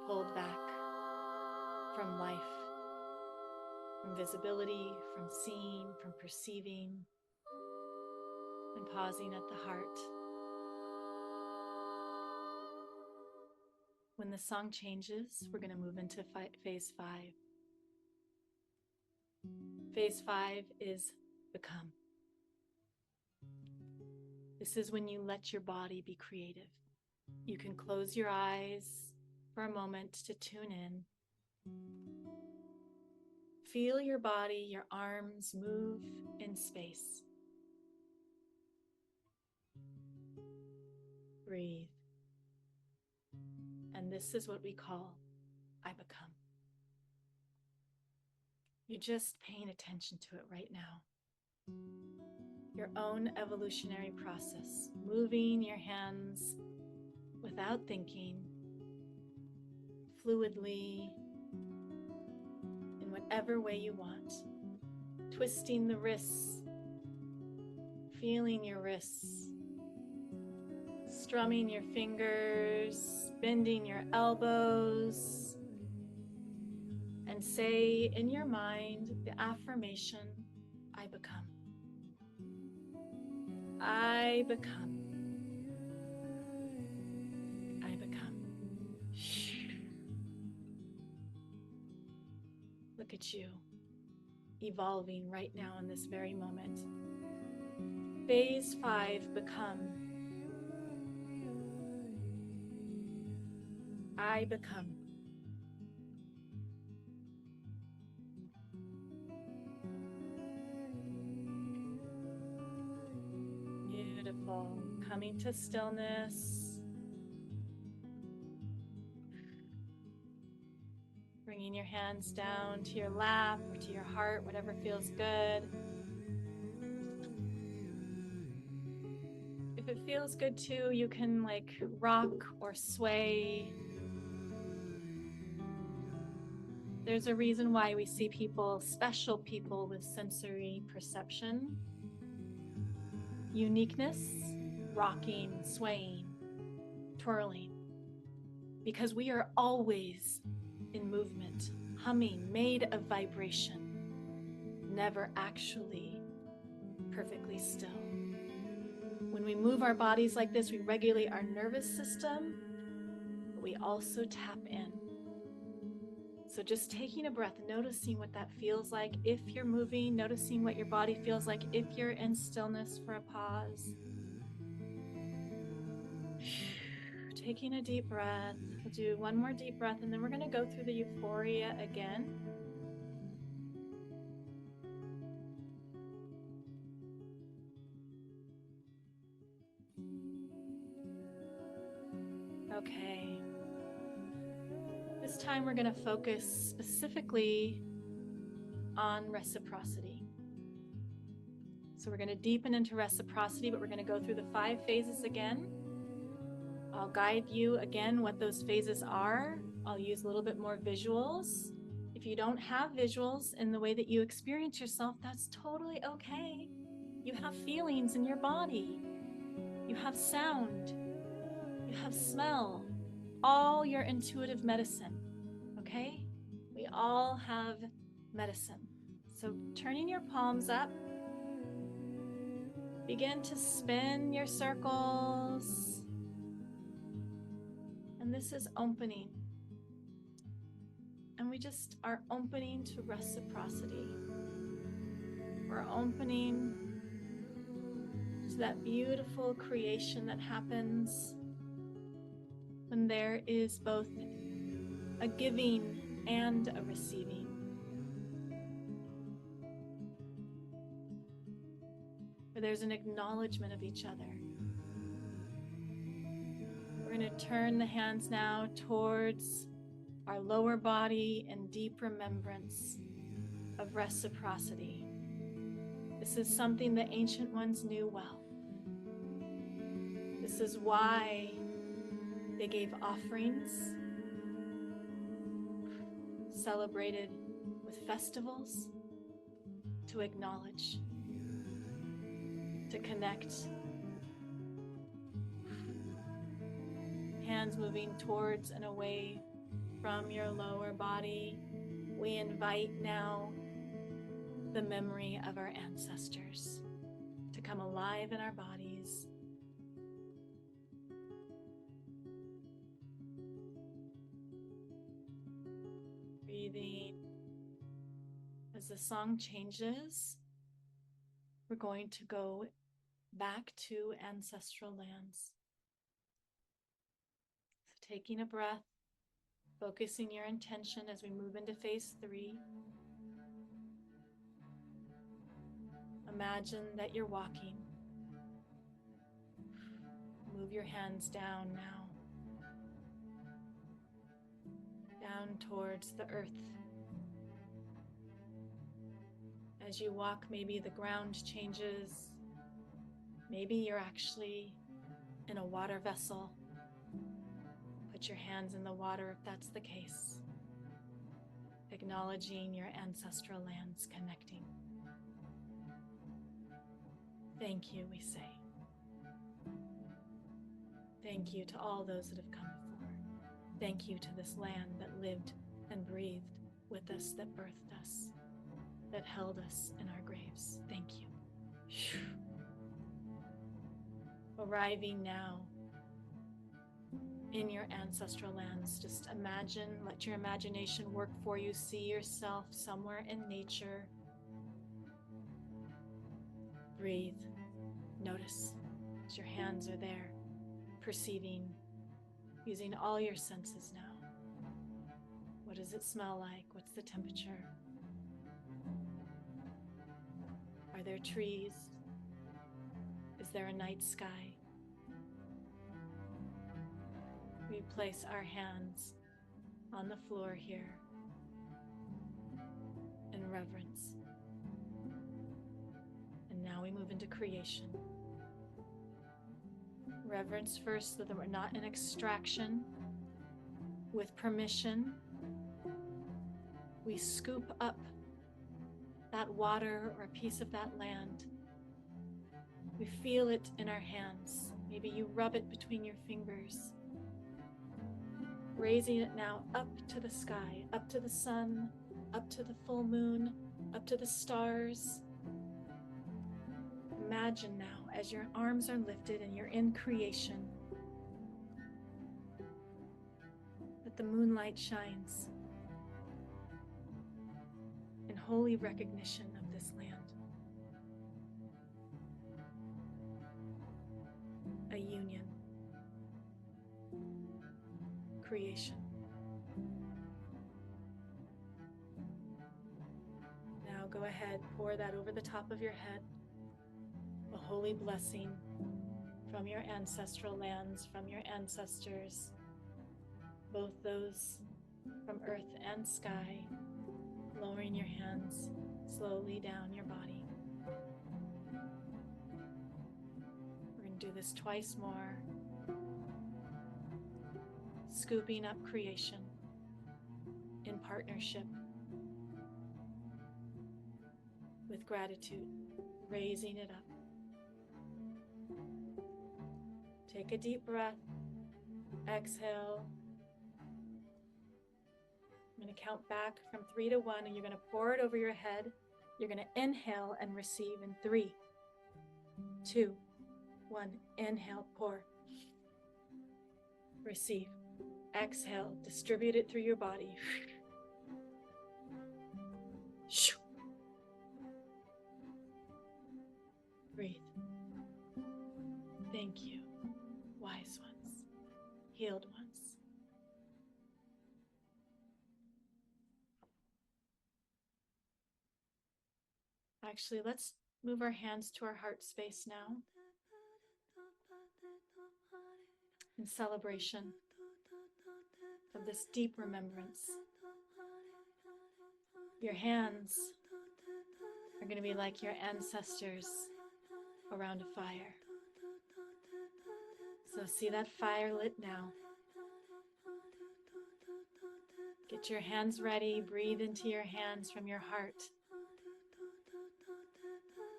pulled back from life, from visibility, from seeing, from perceiving, and pausing at the heart. When the song changes, we're going to move into phase 5. Phase 5 is become. This is when you let your body be creative. You can close your eyes for a moment to tune in. Feel your body, your arms move in space. Breathe. And this is what we call I become. You're just paying attention to it right now. Your own evolutionary process, moving your hands without thinking, fluidly, in whatever way you want, twisting the wrists, feeling your wrists, strumming your fingers, bending your elbows, and say in your mind the affirmation, I become. I become. I become. Look at you, evolving right now in this very moment. Phase 5, become. I become. Beautiful. Coming to stillness. Bringing your hands down to your lap or to your heart, whatever feels good. If it feels good too, you can like rock or sway. There's a reason why we see people, special people with sensory perception, uniqueness, rocking, swaying, twirling, because we are always in movement, humming, made of vibration, never actually perfectly still. When we move our bodies like this, we regulate our nervous system, but we also tap in. So just taking a breath, noticing what that feels like if you're moving, noticing what your body feels like if you're in stillness for a pause. Taking a deep breath. We'll do one more deep breath, and then we're going to go through the euphoria again. Okay. This time we're going to focus specifically on reciprocity. So we're going to deepen into reciprocity, but we're going to go through the 5 phases again. I'll guide you again what those phases are. I'll use a little bit more visuals. If you don't have visuals in the way that you experience yourself, that's totally okay. You have feelings in your body. You have sound. You have smell. All your intuitive medicine, okay? We all have medicine. So turning your palms up, begin to spin your circles. And this is opening. And we just are opening to reciprocity. We're opening to that beautiful creation that happens when there is both a giving and a receiving. Where there's an acknowledgement of each other. We're going to turn the hands now towards our lower body in deep remembrance of reciprocity. This is something the ancient ones knew well. This is why they gave offerings, celebrated with festivals, to acknowledge, to connect. Hands moving towards and away from your lower body. We invite now the memory of our ancestors to come alive in our bodies. Breathing. As the song changes, we're going to go back to ancestral lands. So taking a breath, focusing your intention as we move into phase 3. Imagine that you're walking. Move your hands down now. Down towards the earth. As you walk, maybe the ground changes. Maybe you're actually in a water vessel. Put your hands in the water if that's the case. Acknowledging your ancestral lands connecting. Thank you, we say. Thank you to all those that have come before. Thank you to this land that lived and breathed with us, that birthed us, that held us in our graves. Thank you. Arriving now in your ancestral lands. Just imagine, let your imagination work for you. See yourself somewhere in nature. Breathe. Notice as your hands are there, perceiving, using all your senses now. What does it smell like? What's the temperature? Are there trees? Is there a night sky? We place our hands on the floor here in reverence. And now we move into creation. Reverence first so that we're not in extraction. With permission, we scoop up that water or a piece of that land. We feel it in our hands. Maybe you rub it between your fingers. Raising it now up to the sky, up to the sun, up to the full moon, up to the stars. Imagine now as your arms are lifted and you're in creation, that the moonlight shines in holy recognition of this land. A union. Creation. Now go ahead, pour that over the top of your head. A holy blessing from your ancestral lands, from your ancestors, both those from earth and sky, lowering your hands slowly down your body. We're going to do this twice more. Scooping up creation in partnership with gratitude, raising it up. Take a deep breath, exhale. I'm going to count back from 3 to 1, and you're going to pour it over your head. You're going to inhale and receive in 3, 2, 1. Inhale, pour. Receive. Exhale, distribute it through your body. Breathe. Thank you, wise ones, healed ones. Actually, let's move our hands to our heart space now in celebration of this deep remembrance. Your hands are going to be like your ancestors around a fire. So see that fire lit now. Get your hands ready. Breathe into your hands from your heart.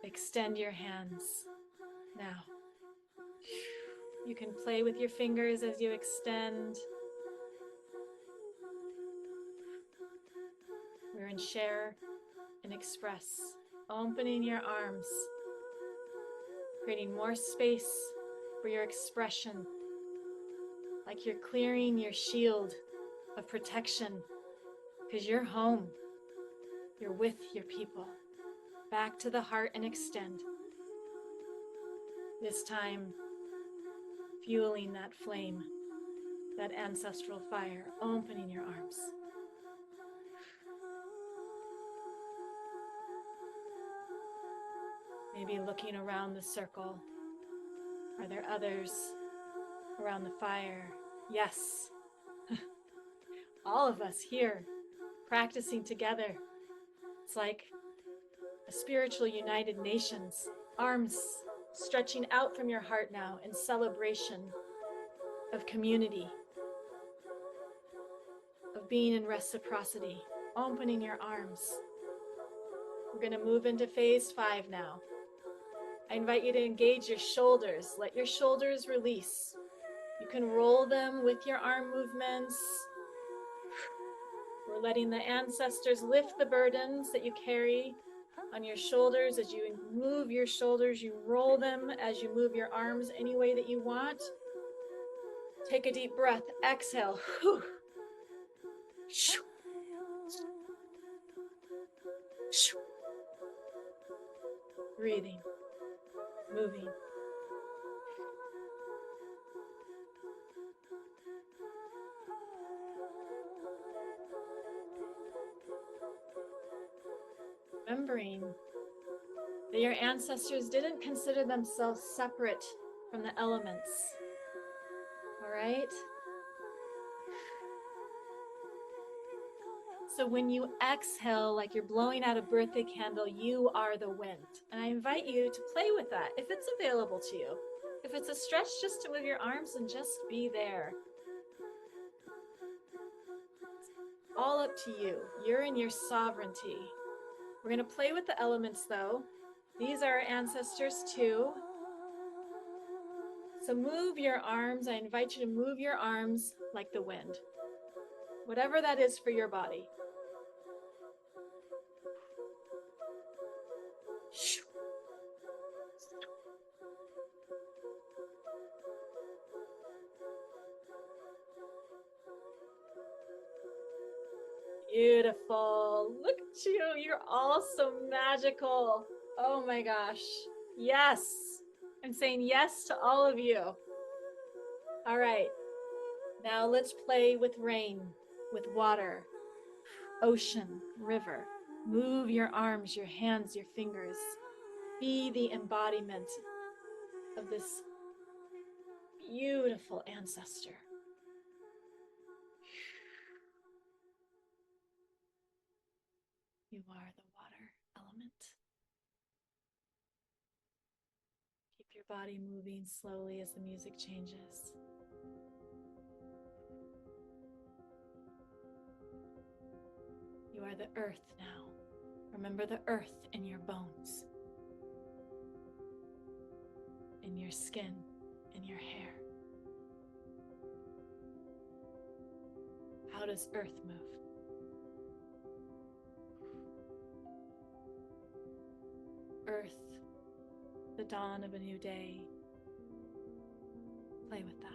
Extend your hands now. You can play with your fingers as you extend. We're in share and express. Opening your arms, creating more space for your expression, like you're clearing your shield of protection, because you're home. You're with your people. Back to the heart and extend. This time, fueling that flame, that ancestral fire, opening your arms. Maybe looking around the circle. Are there others around the fire? Yes. All of us here, practicing together. It's like a spiritual United Nations. Arms stretching out from your heart now in celebration of community, of being in reciprocity, opening your arms. We're going to move into phase 5 now. I invite you to engage your shoulders. Let your shoulders release. You can roll them with your arm movements. We're letting the ancestors lift the burdens that you carry on your shoulders. As you move your shoulders, you roll them as you move your arms any way that you want. Take a deep breath. Exhale. Whew. Breathing, moving. Remembering that your ancestors didn't consider themselves separate from the elements. All right? So when you exhale, like you're blowing out a birthday candle, you are the wind. And I invite you to play with that if it's available to you. If it's a stretch, just to move your arms and just be there. All up to you. You're in your sovereignty. We're going to play with the elements though. These are our ancestors too. So move your arms. I invite you to move your arms like the wind. Whatever that is for your body. Beautiful. Look at you. You're all so magical. Oh my gosh. Yes. I'm saying yes to all of you. All right. Now let's play with rain, with water, ocean, river. Move your arms, your hands, your fingers. Be the embodiment of this beautiful ancestor. You are the water element. Keep your body moving slowly as the music changes. You are the earth now. Remember the earth in your bones, in your skin, in your hair. How does earth move? Earth, the dawn of a new day. Play with that.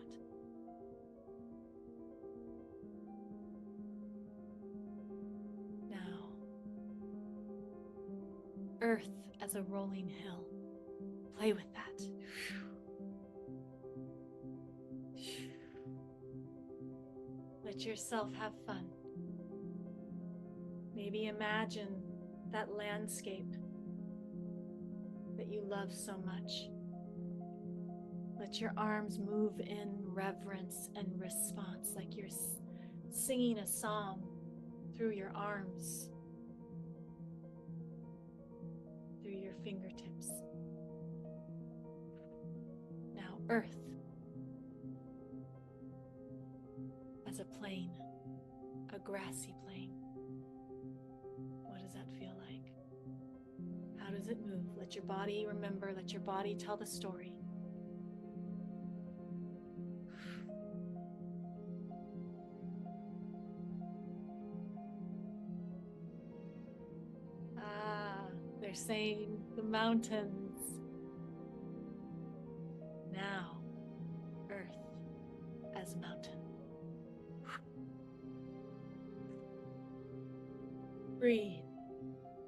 Now, earth as a rolling hill. Play with that. Let yourself have fun. Maybe imagine that landscape that you love so much. Let your arms move in reverence and response, like you're singing a song through your arms, through your fingertips. Now, earth as a plain, a grassy plain. What does that feel like? How does it move? Let your body remember, let your body tell the story. They're saying the mountains. Now, earth as mountain. Breathe.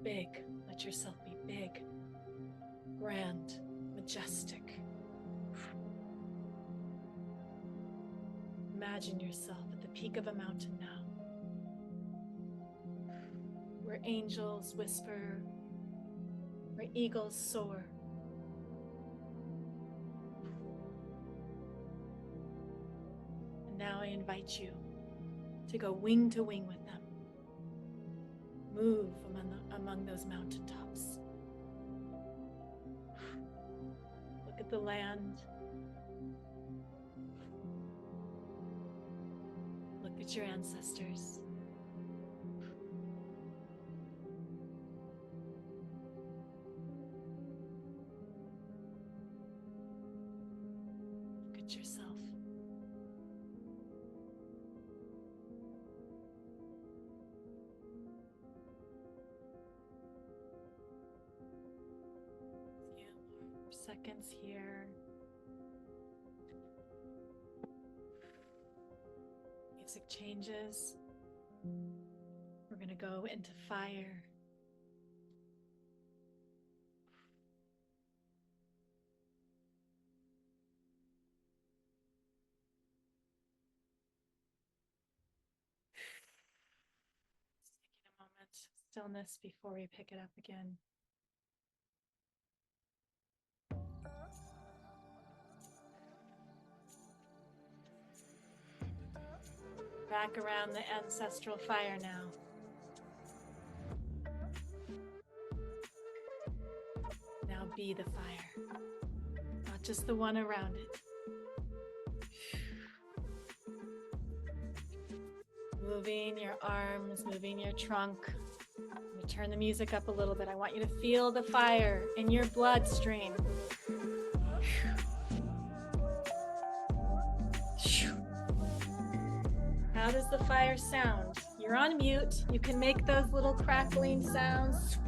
Big. Let yourself be big, grand, majestic. Imagine yourself at the peak of a mountain now, where angels whisper, where eagles soar. And now I invite you to go wing to wing with them. Move among those mountaintops. Look at the land. Look at your ancestors. Look at yourself. seconds here. Music changes. We're going to go into fire. Just taking a moment, stillness before we pick it up again. Back around the ancestral fire now. Now be the fire, not just the one around it. Moving your arms, moving your trunk. I'm gonna turn the music up a little bit. I want you to feel the fire in your bloodstream. How does the fire sound? You're on mute. You can make those little crackling sounds.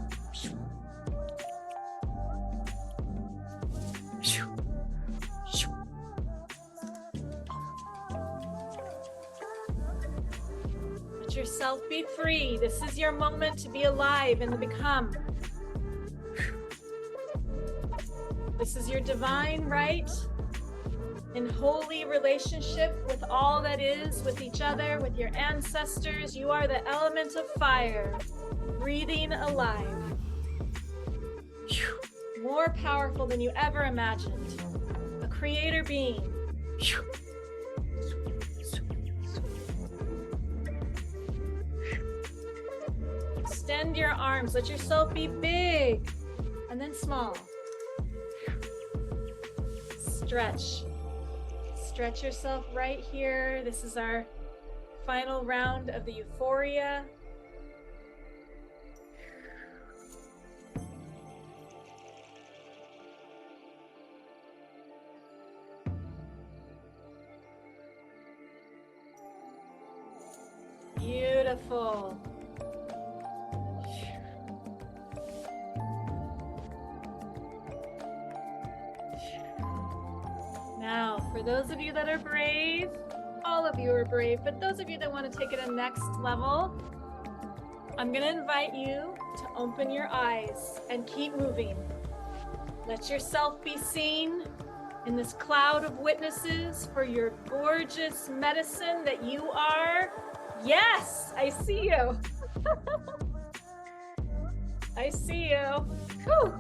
Let yourself be free. This is your moment to be alive and to become. This is your divine right in holy relationship with all that is, with each other, with your ancestors. You are the element of fire, breathing alive. More powerful than you ever imagined. A creator being. Extend your arms. Let yourself be big and then small. Stretch. Stretch yourself right here. This is our final round of the euphoria. Beautiful. Now, for those of you that are brave, all of you are brave, but those of you that want to take it a next level, I'm going to invite you to open your eyes and keep moving. Let yourself be seen in this cloud of witnesses for your gorgeous medicine that you are. Yes, I see you. I see you. Whew.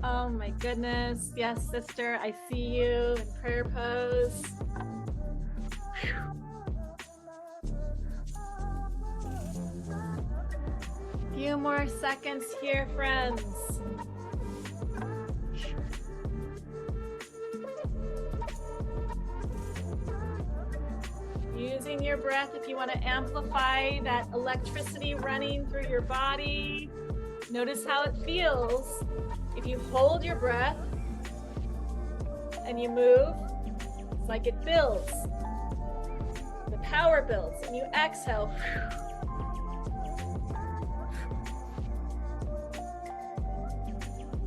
Oh my goodness. Yes, sister, I see you in prayer pose. Few more seconds here, friends. Using your breath if you want to amplify that electricity running through your body. Notice how it feels. If you hold your breath and you move, it's like it builds. The power builds, and you exhale.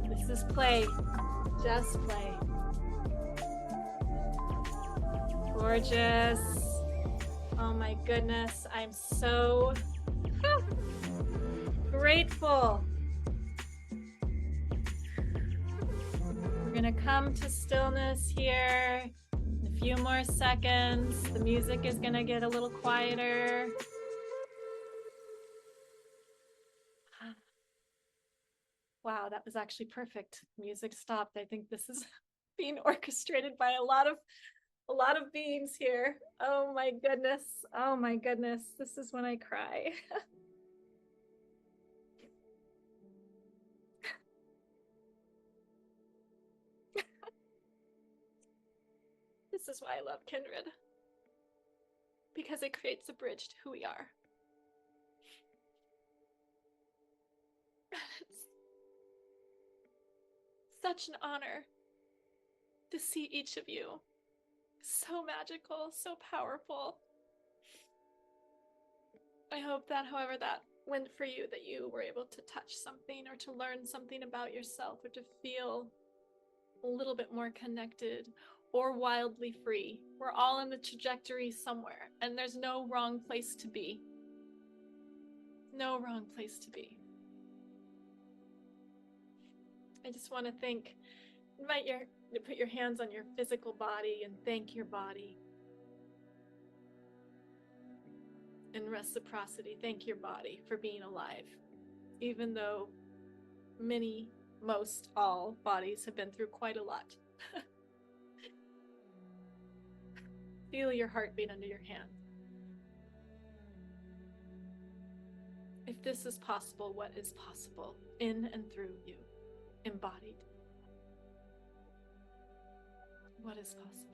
This is play, just play. Gorgeous. Oh my goodness, I'm so grateful. We're gonna come to stillness here in a few more seconds. The music is gonna get a little quieter. Wow, that was actually perfect. Music stopped. I think this is being orchestrated by a lot of beings here. Oh my goodness. Oh my goodness. This is when I cry. This is why I love Kindred. Because it creates a bridge to who we are. It's such an honor to see each of you. So magical, so powerful. I hope that, however, that went for you, that you were able to touch something or to learn something about yourself or to feel a little bit more connected or wildly free. We're all in the trajectory somewhere, and there's no wrong place to be. No wrong place to be. I just want to put your hands on your physical body and thank your body. In reciprocity, thank your body for being alive. Even though most all bodies have been through quite a lot. Feel your heartbeat under your hand. If this is possible, what is possible in and through you, embodied? What is possible?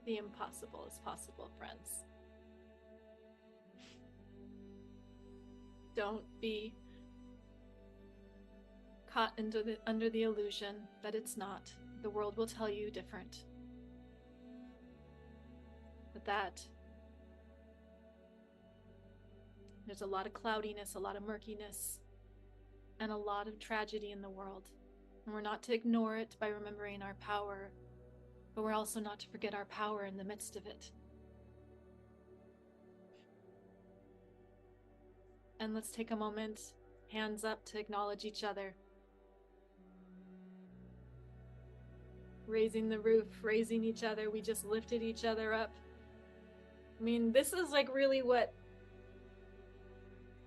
The impossible is possible, friends. Don't be caught under the illusion that it's not. The world will tell you different. But there's a lot of cloudiness, a lot of murkiness, and a lot of tragedy in the world. And we're not to ignore it by remembering our power, but we're also not to forget our power in the midst of it. And let's take a moment, hands up, to acknowledge each other. Raising the roof, raising each other. We just lifted each other up. I mean, this is like really what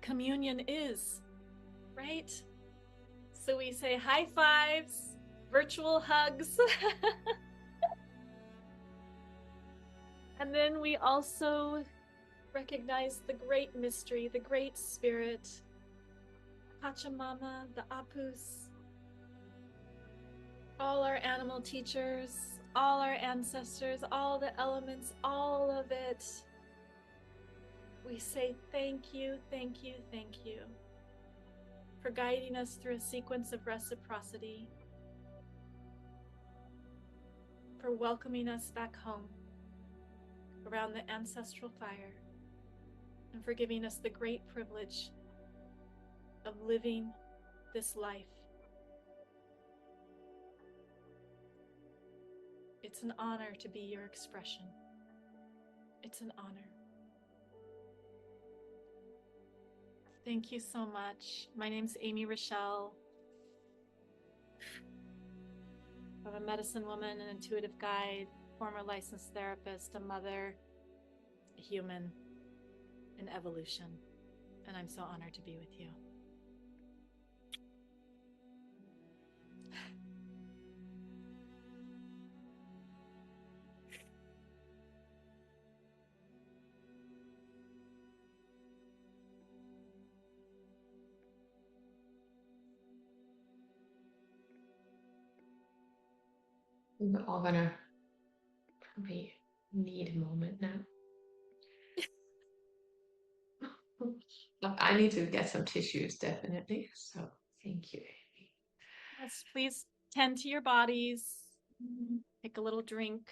communion is, right? So we say high fives, virtual hugs. And then we also recognize the great mystery, the great spirit, Pachamama, the Apus, all our animal teachers, all our ancestors, all the elements, all of it. We say thank you, thank you, thank you for guiding us through a sequence of reciprocity, for welcoming us back home around the ancestral fire, and for giving us the great privilege of living this life. It's an honor to be your expression. It's an honor. Thank you so much. My name's Amy Rachelle. I'm a medicine woman, an intuitive guide, former licensed therapist, a mother, a human, an evolution. And I'm so honored to be with you. We're all gonna probably need a moment now. Look, I need to get some tissues, definitely. So thank you, Amy. Yes, please tend to your bodies. Take a little drink.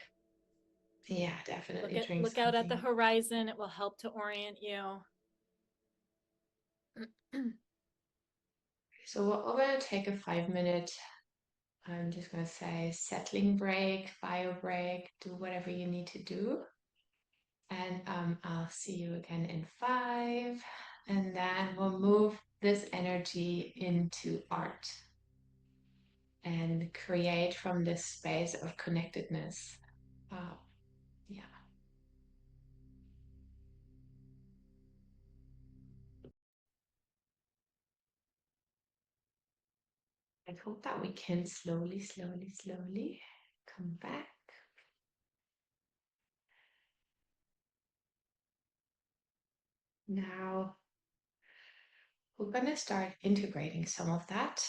Yeah, definitely drink Look out at the something. horizon. It will help to orient you. So we're gonna take a 5-minute, I'm just gonna say, settling break, bio break, do whatever you need to do. And I'll see you again in 5. And then we'll move this energy into art and create from this space of connectedness. Yeah. I hope that we can slowly, slowly, slowly come back. Now, we're going to start integrating some of that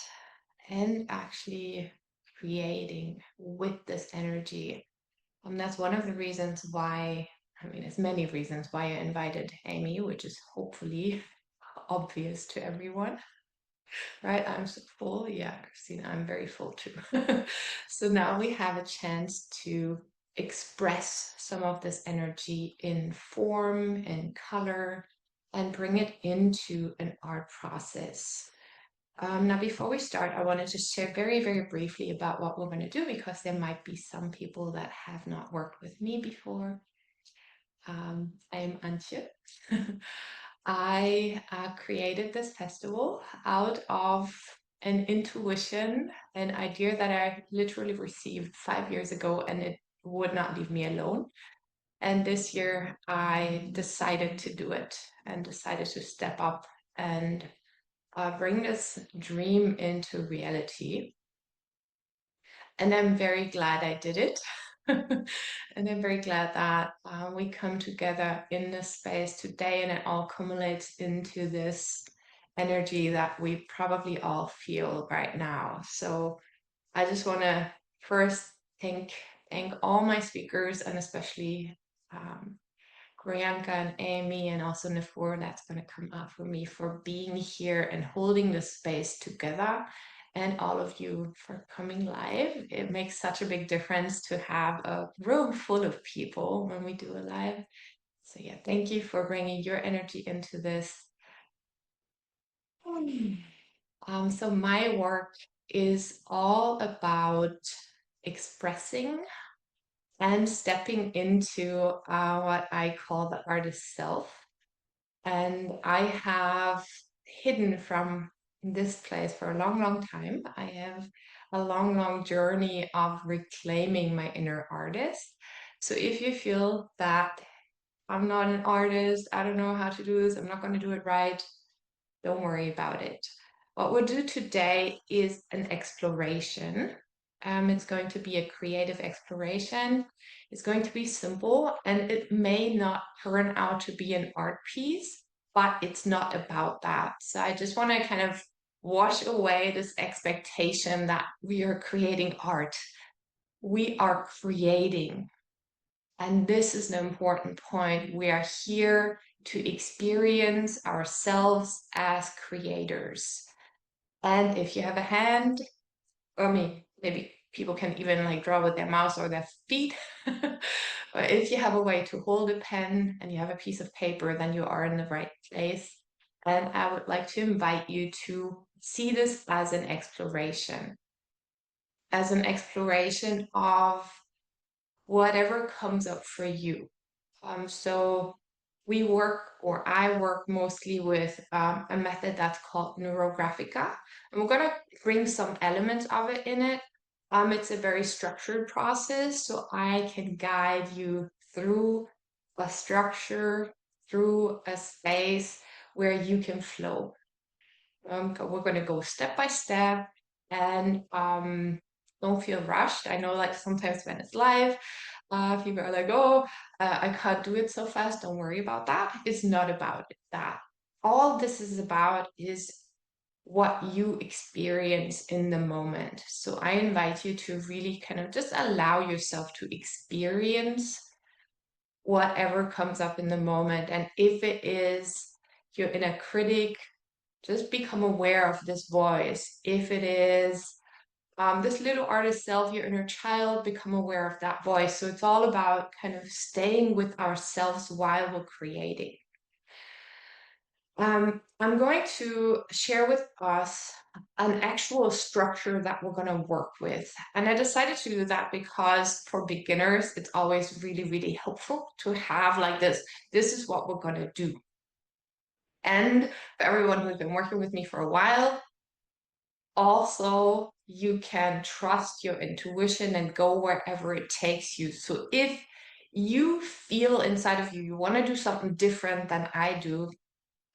and actually creating with this energy. That's one of the reasons why, there's many reasons why I invited Amy, which is hopefully obvious to everyone, right? I'm so full. Yeah, Christina, I'm very full too. So now we have a chance to express some of this energy in form and color and bring it into an art process. Now, before we start, I wanted to share very, very briefly about what we're going to do, because there might be some people that have not worked with me before. I am Antje. I created this festival out of an intuition, an idea that I literally received 5 years ago, and it would not leave me alone. And this year I decided to do it and decided to step up and bring this dream into reality. And I'm very glad I did it. And I'm very glad that we come together in this space today, and it all culminates into this energy that we probably all feel right now. So I just want to first thank all my speakers, and especially Priyanka and Amy, and also Néfur, that's going to come after me, for being here and holding this space together, and all of you for coming live. It makes such a big difference to have a room full of people when we do a live. So yeah, thank you for bringing your energy into this. So my work is all about expressing and stepping into what I call the artist self. And I have hidden from this place for a long, long time. I have a long, long journey of reclaiming my inner artist. So if you feel that I'm not an artist, I don't know how to do this, I'm not going to do it right, don't worry about it. What we'll do today is an exploration. It's going to be a creative exploration. It's going to be simple, and it may not turn out to be an art piece, but it's not about that. So I just want to kind of wash away this expectation that we are creating art. We are creating. And this is the important point. We are here to experience ourselves as creators. And if you have a hand, or maybe people can even like draw with their mouse or their feet. But if you have a way to hold a pen and you have a piece of paper, then you are in the right place. And I would like to invite you to see this as an exploration of whatever comes up for you. So I work mostly with a method that's called neurographica, and we're gonna bring some elements of it in it. It's a very structured process, so I can guide you through a structure, through a space where you can flow. We're gonna go step by step, and don't feel rushed. I know, like, sometimes when it's live, people are like, oh, I can't do it so fast. Don't worry about that. It's not about that. All this is about is what you experience in the moment. So I invite you to really kind of just allow yourself to experience whatever comes up in the moment. And if it is your inner critic, just become aware of this voice. If it is this little artist self, your inner child, become aware of that voice. So it's all about kind of staying with ourselves while we're creating. I'm going to share with us an actual structure that we're going to work with. And I decided to do that because for beginners, it's always really, really helpful to have like this is what we're going to do. And for everyone who's been working with me for a while, also, you can trust your intuition and go wherever it takes you. So if you feel inside of you, you want to do something different than I do,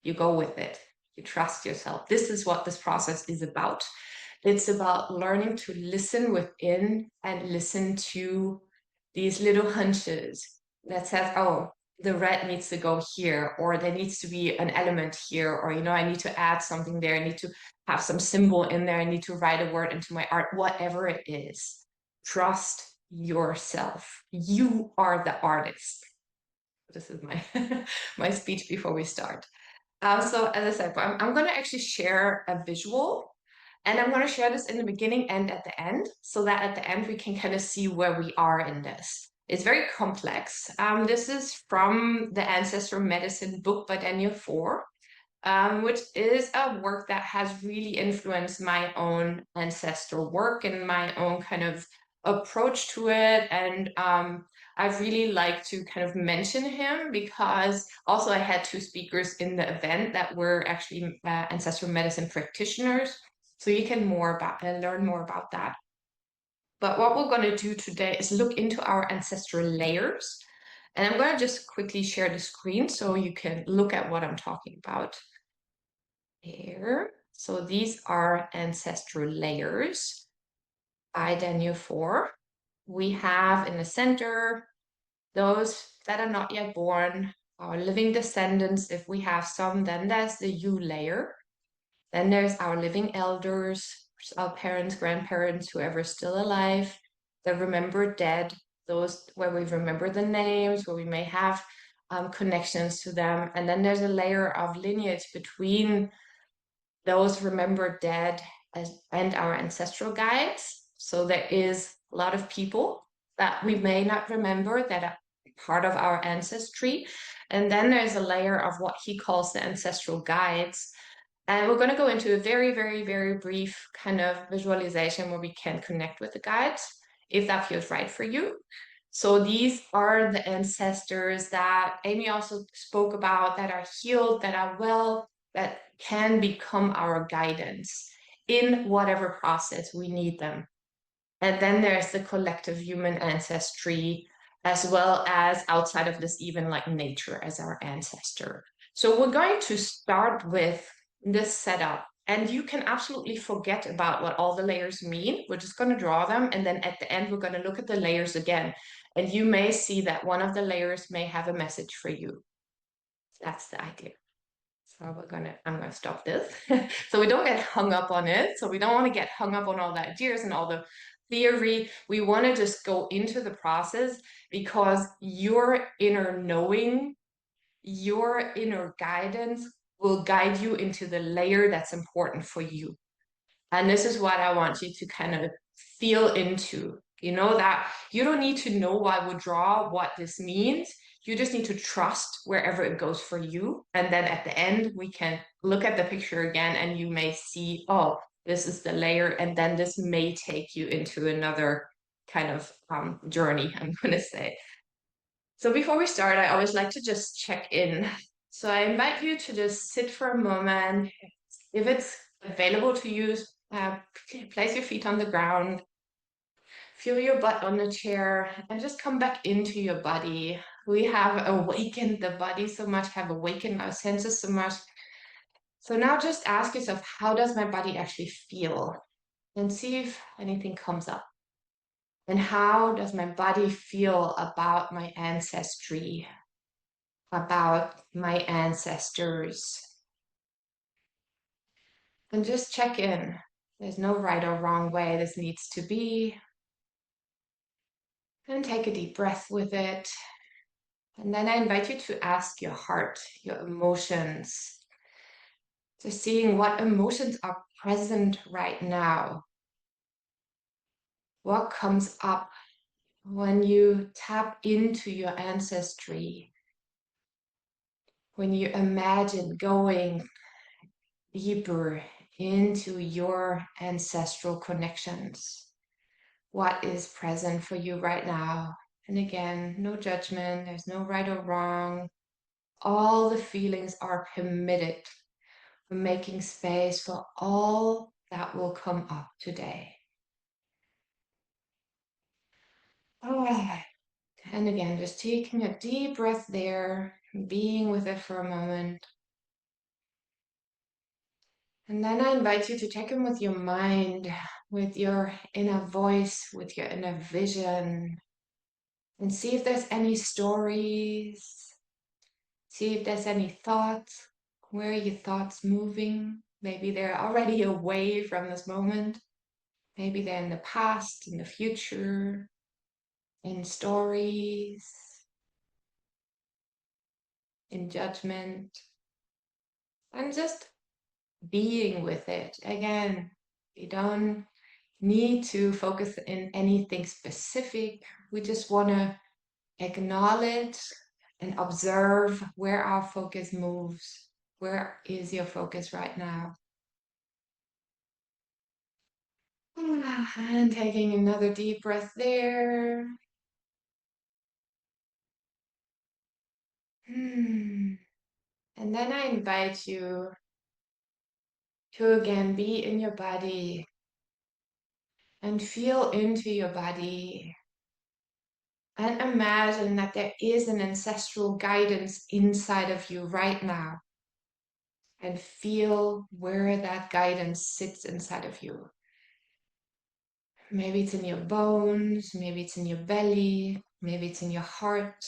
you go with it. You trust yourself. This is what this process is about. It's about learning to listen within and listen to these little hunches that says, oh, the red needs to go here, or there needs to be an element here, or, I need to add something there. I need to have some symbol in there. I need to write a word into my art, whatever it is. Trust yourself. You are the artist. This is my, my speech before we start. So as I said, I'm going to actually share a visual, and I'm going to share this in the beginning and at the end, so that at the end we can kind of see where we are in this. It's very complex. This is from the Ancestral Medicine book by Néfur, which is a work that has really influenced my own ancestral work and my own kind of approach to it. And I've really liked to kind of mention him because also I had two speakers in the event that were actually ancestral medicine practitioners. So you can learn more about that. But what we're going to do today is look into our ancestral layers. And I'm going to just quickly share the screen so you can look at what I'm talking about here. So these are ancestral layers by Néfur. We have in the center those that are not yet born, our living descendants. If we have some, then there's the U layer. Then there's our living elders, our parents, grandparents, whoever's still alive, the remembered dead, those where we remember the names, where we may have connections to them. And then there's a layer of lineage between those remembered dead and our ancestral guides. So there is a lot of people that we may not remember that are part of our ancestry. And then there's a layer of what he calls the ancestral guides. And we're going to go into a very, very, very brief kind of visualization where we can connect with the guides, if that feels right for you. So these are the ancestors that Amy also spoke about, that are healed, that are well, that can become our guidance in whatever process we need them. And then there's the collective human ancestry, as well as outside of this, even like nature as our ancestor. So we're going to start with this setup. And you can absolutely forget about what all the layers mean. We're just going to draw them. And then at the end, we're going to look at the layers again. And you may see that one of the layers may have a message for you. That's the idea. So I'm gonna stop this. So we don't get hung up on it. So we don't want to get hung up on all the ideas and all the theory. We want to just go into the process because your inner knowing, your inner guidance will guide you into the layer that's important for you. And this is what I want you to kind of feel into, that you don't need to know why we draw what this means. You just need to trust wherever it goes for you. And then at the end, we can look at the picture again and you may see, oh, this is the layer. And then this may take you into another kind of journey, I'm going to say. So before we start, I always like to just check in. So I invite you to just sit for a moment. If it's available to use, place your feet on the ground, feel your butt on the chair, and just come back into your body. We have awakened the body so much, have awakened our senses so much. So now just ask yourself, how does my body actually feel? And see if anything comes up. And how does my body feel about my ancestry, about my ancestors? And just check in. There's no right or wrong way this needs to be. And take a deep breath with it. And then I invite you to ask your heart, your emotions, to seeing what emotions are present right now. What comes up when you tap into your ancestry, when you imagine going deeper into your ancestral connections. What is present for you right now? And again, no judgment, there's no right or wrong. All the feelings are permitted. We're making space for all that will come up today. Oh, and again, just taking a deep breath there, being with it for a moment. And then I invite you to check in with your mind, with your inner voice, with your inner vision, and see if there's any stories. See if there's any thoughts. Where are your thoughts moving? Maybe they're already away from this moment. Maybe they're in the past, in the future, in stories, in judgment. And just being with it. Again, we don't need to focus in anything specific. We just want to acknowledge and observe where our focus moves. Where is your focus right now? And taking another deep breath there. And then I invite you to again be in your body and feel into your body and imagine that there is an ancestral guidance inside of you right now, and feel where that guidance sits inside of you. Maybe it's in your bones, maybe it's in your belly, maybe it's in your heart,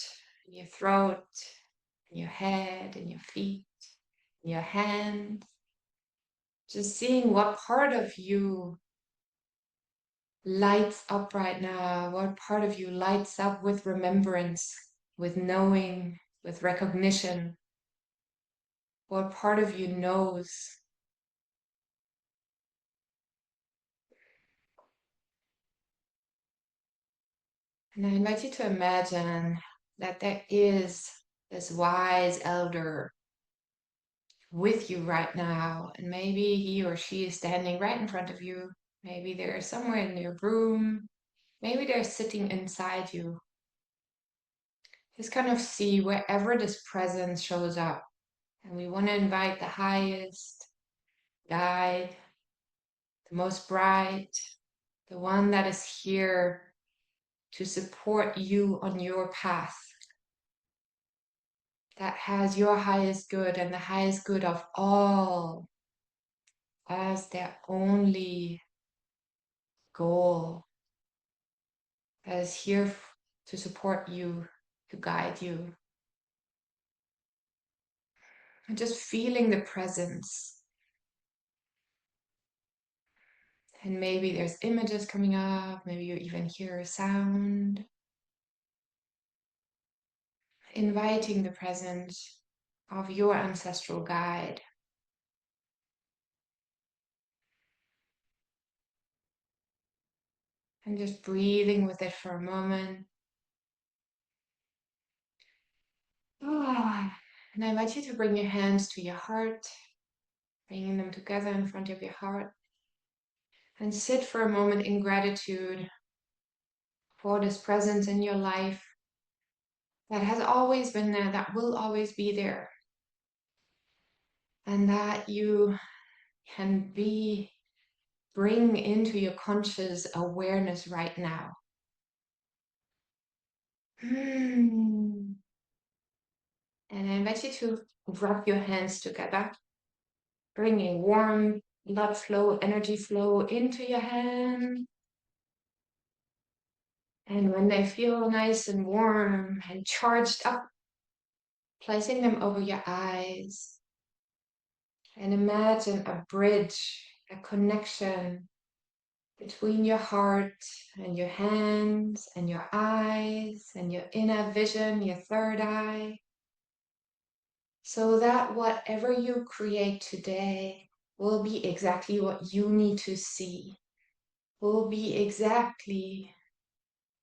in your throat, in your head, in your feet, in your hands. Just seeing what part of you lights up right now, what part of you lights up with remembrance, with knowing, with recognition, what part of you knows. And I invite you to imagine that there is this wise elder with you right now, and maybe he or she is standing right in front of you. Maybe they're somewhere in your room. Maybe they're sitting inside you. Just kind of see wherever this presence shows up. And we want to invite the highest guide, the most bright, the one that is here to support you on your path, that has your highest good and the highest good of all as their only goal, that is here to support you, to guide you. And just feeling the presence. And maybe there's images coming up, maybe you even hear a sound. Inviting the presence of your ancestral guide. And just breathing with it for a moment. And I invite you to bring your hands to your heart, bringing them together in front of your heart. And sit for a moment in gratitude for this presence in your life that has always been there, that will always be there. And that you can bring into your conscious awareness right now. And I invite you to rub your hands together, bringing warm blood flow, energy flow into your hand. And when they feel nice and warm and charged up, placing them over your eyes. And imagine a bridge, a connection between your heart and your hands and your eyes and your inner vision, your third eye. So that whatever you create today will be exactly what you need to see, will be exactly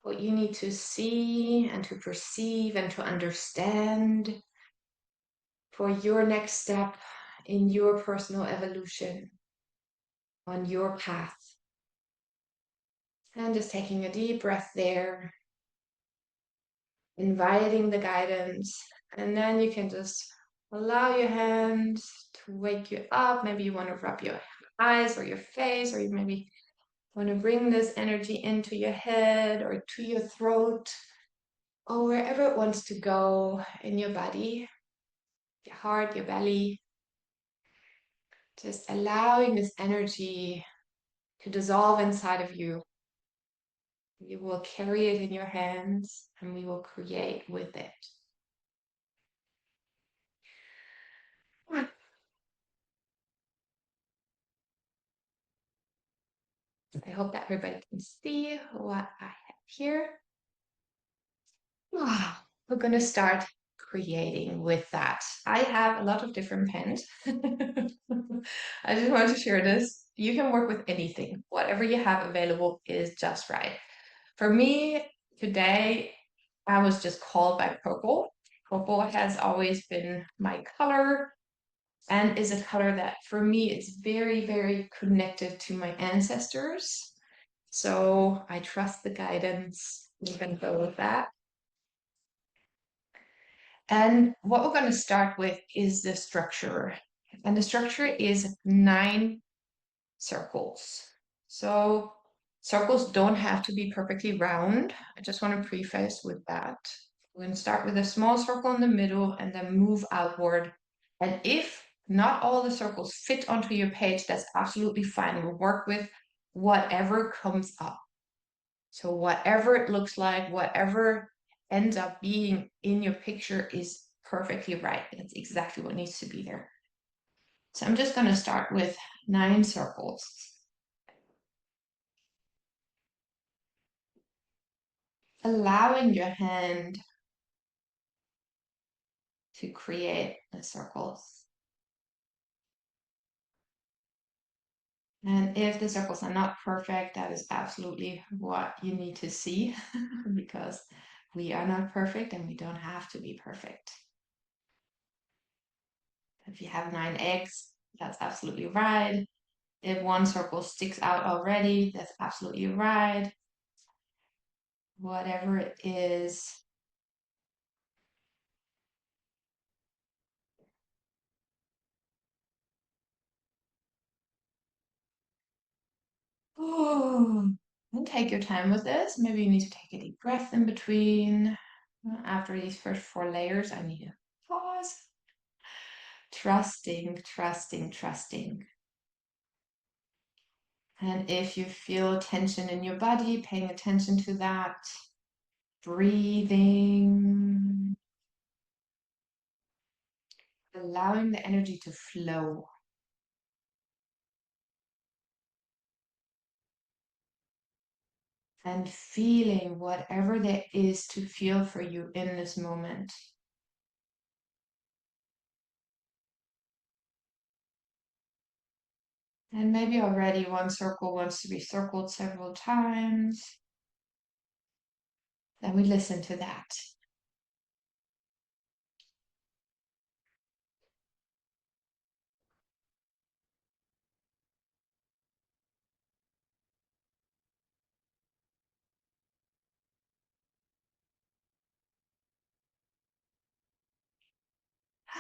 what you need to see and to perceive and to understand for your next step in your personal evolution on your path. And just taking a deep breath there, inviting the guidance, and then you can just allow your hands to wake you up. Maybe you want to rub your eyes or your face, or you maybe want to bring this energy into your head or to your throat or wherever it wants to go in your body, your heart, your belly. Just allowing this energy to dissolve inside of you. You will carry it in your hands and we will create with it. I hope that everybody can see what I have here. We're going to start creating with that. I have a lot of different pens. I just want to share this. You can work with anything. Whatever you have available is just right. For me, today, I was just called by purple. Purple has always been my color and is a color that for me is very, very connected to my ancestors. So I trust the guidance. We're going to go with that. And what we're going to start with is the structure. And the structure is 9 circles. So circles don't have to be perfectly round. I just want to preface with that. We're going to start with a small circle in the middle and then move outward. And if not all the circles fit onto your page, that's absolutely fine. We'll work with whatever comes up. So whatever it looks like, whatever ends up being in your picture is perfectly right. That's exactly what needs to be there. So I'm just going to start with 9 circles. Allowing your hand to create the circles. And if the circles are not perfect, that is absolutely what you need to see because we are not perfect and we don't have to be perfect. If you have 9 eggs, that's absolutely right. If one circle sticks out already, that's absolutely right. Whatever it is. Oh, and take your time with this. Maybe you need to take a deep breath in between. After these first 4 layers, I need to pause. Trusting, trusting, trusting. And if you feel tension in your body, paying attention to that, breathing, allowing the energy to flow. And feeling whatever there is to feel for you in this moment. And maybe already one circle wants to be circled several times. Then we listen to that.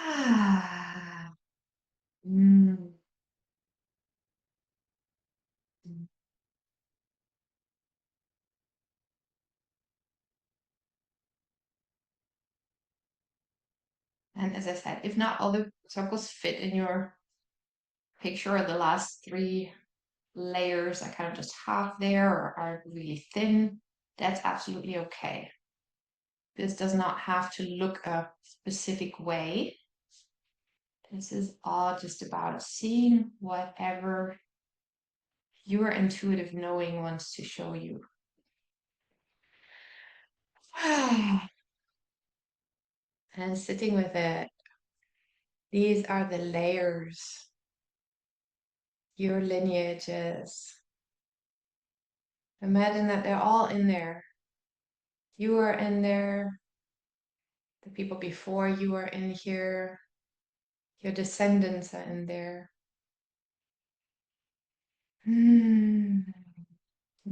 Ah. Mm. And as I said, if not all the circles fit in your picture, or the last 3 layers are kind of just half there or are really thin, that's absolutely okay. This does not have to look a specific way. This is all just about seeing whatever your intuitive knowing wants to show you. And sitting with it, these are the layers, your lineages. Imagine that they're all in there. You are in there, the people before you are in here, your descendants are in there. And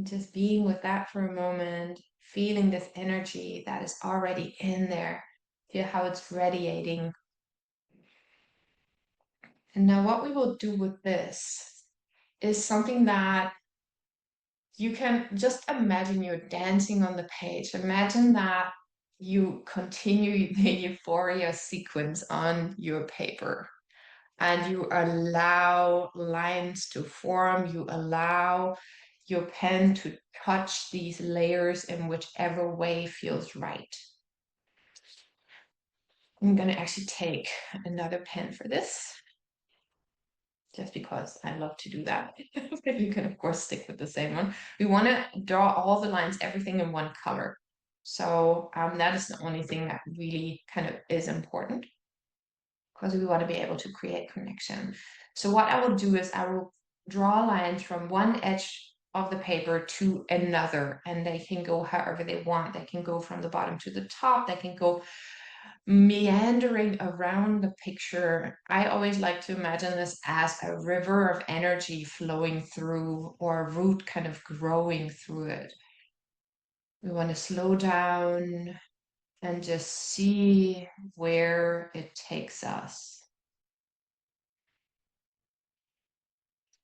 just being with that for a moment, feeling this energy that is already in there. Feel how it's radiating. And now what we will do with this is something that you can just imagine you're dancing on the page. Imagine that you continue the euphoria sequence on your paper and you allow lines to form, you allow your pen to touch these layers in whichever way feels right. I'm going to actually take another pen for this, just because I love to do that. You can, of course, stick with the same one. We want to draw all the lines, everything in one color. So that is the only thing that really kind of is important, because we want to be able to create connection. So what I will do is I will draw lines from one edge of the paper to another, and they can go however they want. They can go from the bottom to the top. They can go meandering around the picture. I always like to imagine this as a river of energy flowing through, or a root kind of growing through it. We want to slow down and just see where it takes us.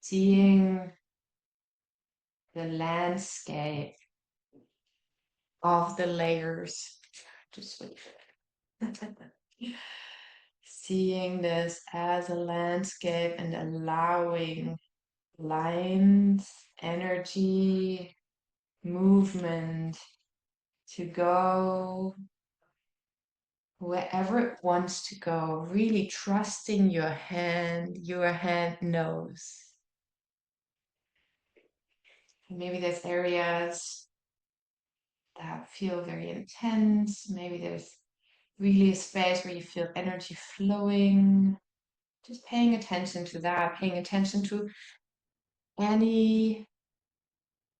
Seeing the landscape of the layers. Just wait. Seeing this as a landscape and allowing lines, energy, movement to go wherever it wants to go, really trusting your hand knows. Maybe there's areas that feel very intense. Maybe there's really a space where you feel energy flowing. Just paying attention to that, paying attention to any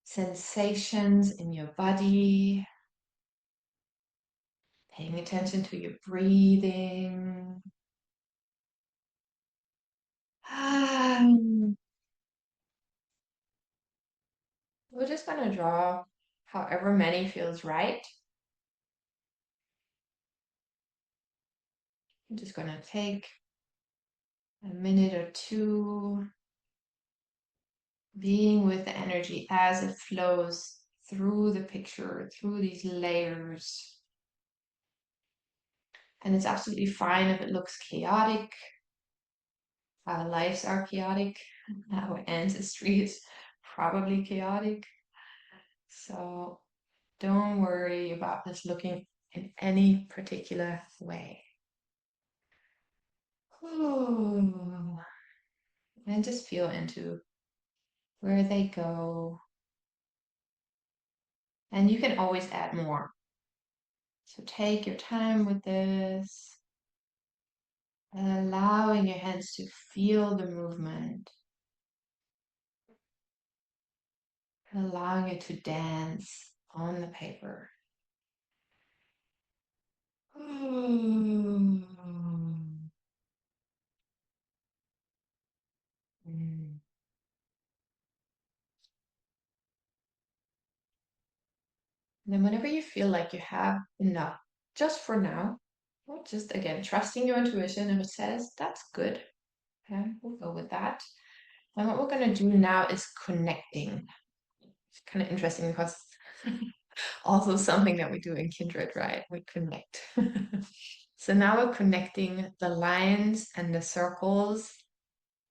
sensations in your body, paying attention to your breathing. We're just going to draw however many feels right. I'm just going to take a minute or two being with the energy as it flows through the picture, through these layers. And it's absolutely fine if it looks chaotic. Our lives are chaotic. Our ancestry is probably chaotic. So don't worry about this looking in any particular way. Ooh. And just feel into where they go. And you can always add more. So take your time with this, and allowing your hands to feel the movement, allowing it to dance on the paper. Mm. And then whenever you feel like you have enough, just for now, well, just again, trusting your intuition, if it says that's good, okay, we'll go with that. And what we're going to do now is connecting. It's kind of interesting because also something that we do in Kindred, right? We connect. So now we're connecting the lines and the circles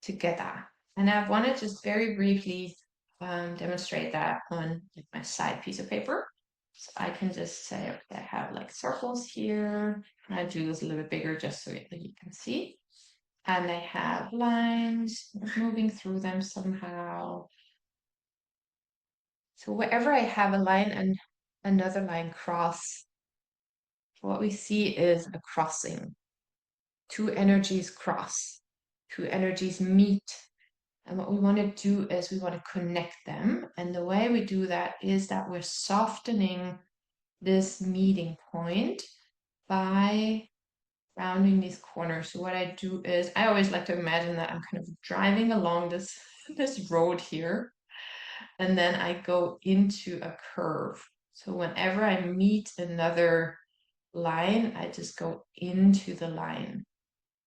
together. And I want to just very briefly demonstrate that on like my side piece of paper. So I can just say, okay, I have like circles here. I do this a little bit bigger just so that you can see. And I have lines moving through them somehow. So wherever I have a line and another line cross, what we see is a crossing. Two energies cross, two energies meet. And what we want to do is we want to connect them. And the way we do that is that we're softening this meeting point by rounding these corners. So what I do is I always like to imagine that I'm kind of driving along this road here, and then I go into a curve. So whenever I meet another line, I just go into the line.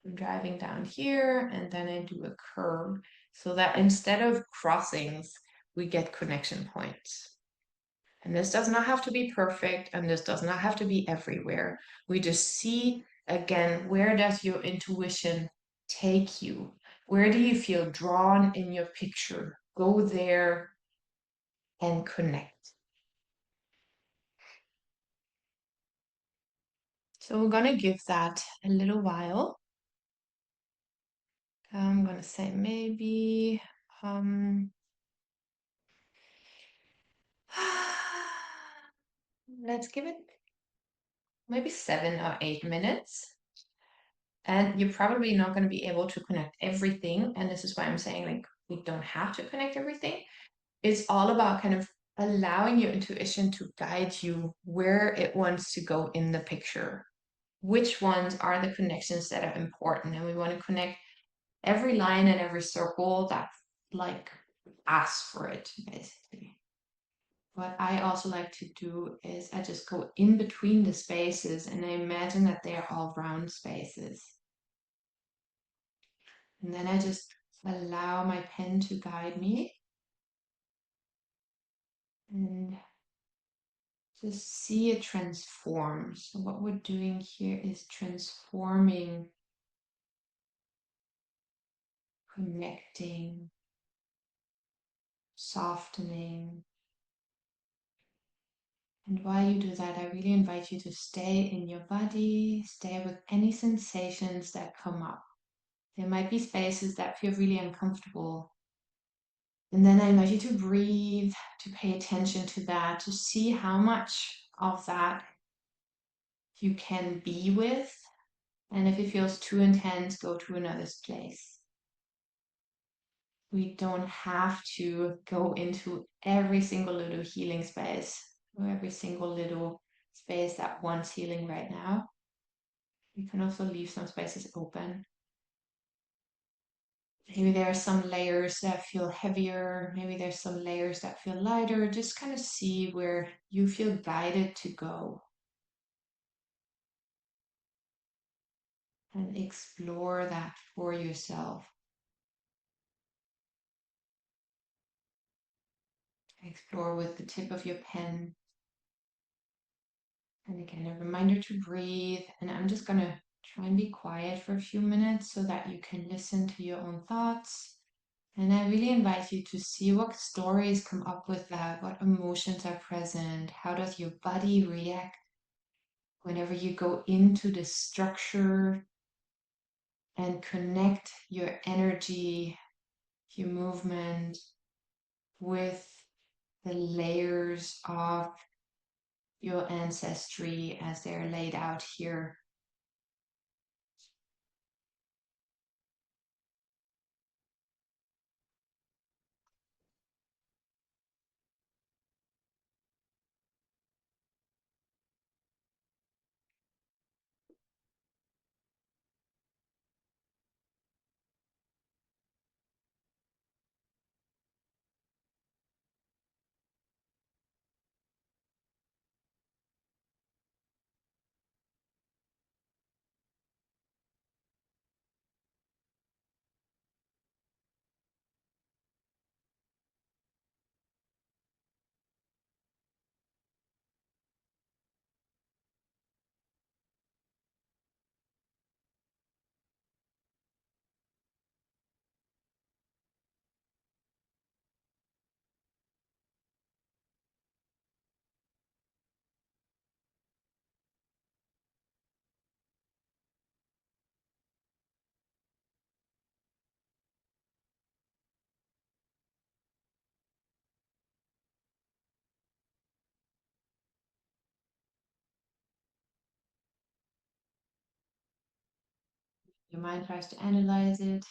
I'm driving down here and then I do a curve so that instead of crossings, we get connection points. And this does not have to be perfect, and this does not have to be everywhere. We just see again, where does your intuition take you? Where do you feel drawn in your picture? Go there and connect. So we're going to give that a little while. I'm going to say maybe let's give it maybe 7 or 8 minutes. And you're probably not going to be able to connect everything. And this is why I'm saying like we don't have to connect everything. it's all about kind of allowing your intuition to guide you where it wants to go in the picture. Which ones are the connections that are important? And we want to connect every line and every circle that like asks for it, basically. What I also like to do is I just go in between the spaces and I imagine that they are all round spaces. And then I just allow my pen to guide me and just see it transform. So what we're doing here is transforming, connecting, softening. And while you do that, I really invite you to stay in your body, stay with any sensations that come up. There might be spaces that feel really uncomfortable. And then I invite you to breathe, to pay attention to that, to see how much of that you can be with. And if it feels too intense, go to another place. We don't have to go into every single little healing space or every single little space that wants healing right now. We can also leave some spaces open. Maybe there are some layers that feel heavier. Maybe there's some layers that feel lighter. Just kind of see where you feel guided to go. And explore that for yourself. Explore with the tip of your pen. And again, a reminder to breathe. And I'm just going to try and be quiet for a few minutes so that you can listen to your own thoughts. And I really invite you to see what stories come up with that, what emotions are present, how does your body react whenever you go into the structure and connect your energy, your movement with the layers of your ancestry as they're laid out here. Your mind tries to analyze it.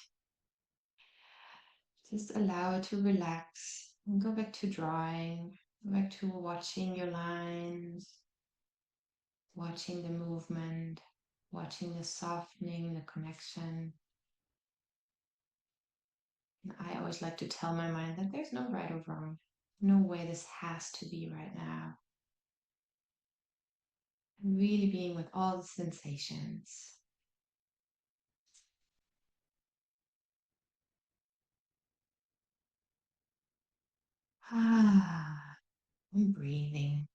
Just allow it to relax and go back to drawing, go back to watching your lines, watching the movement, watching the softening, the connection. And I always like to tell my mind that there's no right or wrong. No way this has to be right now. And really being with all the sensations. Ah, and breathing.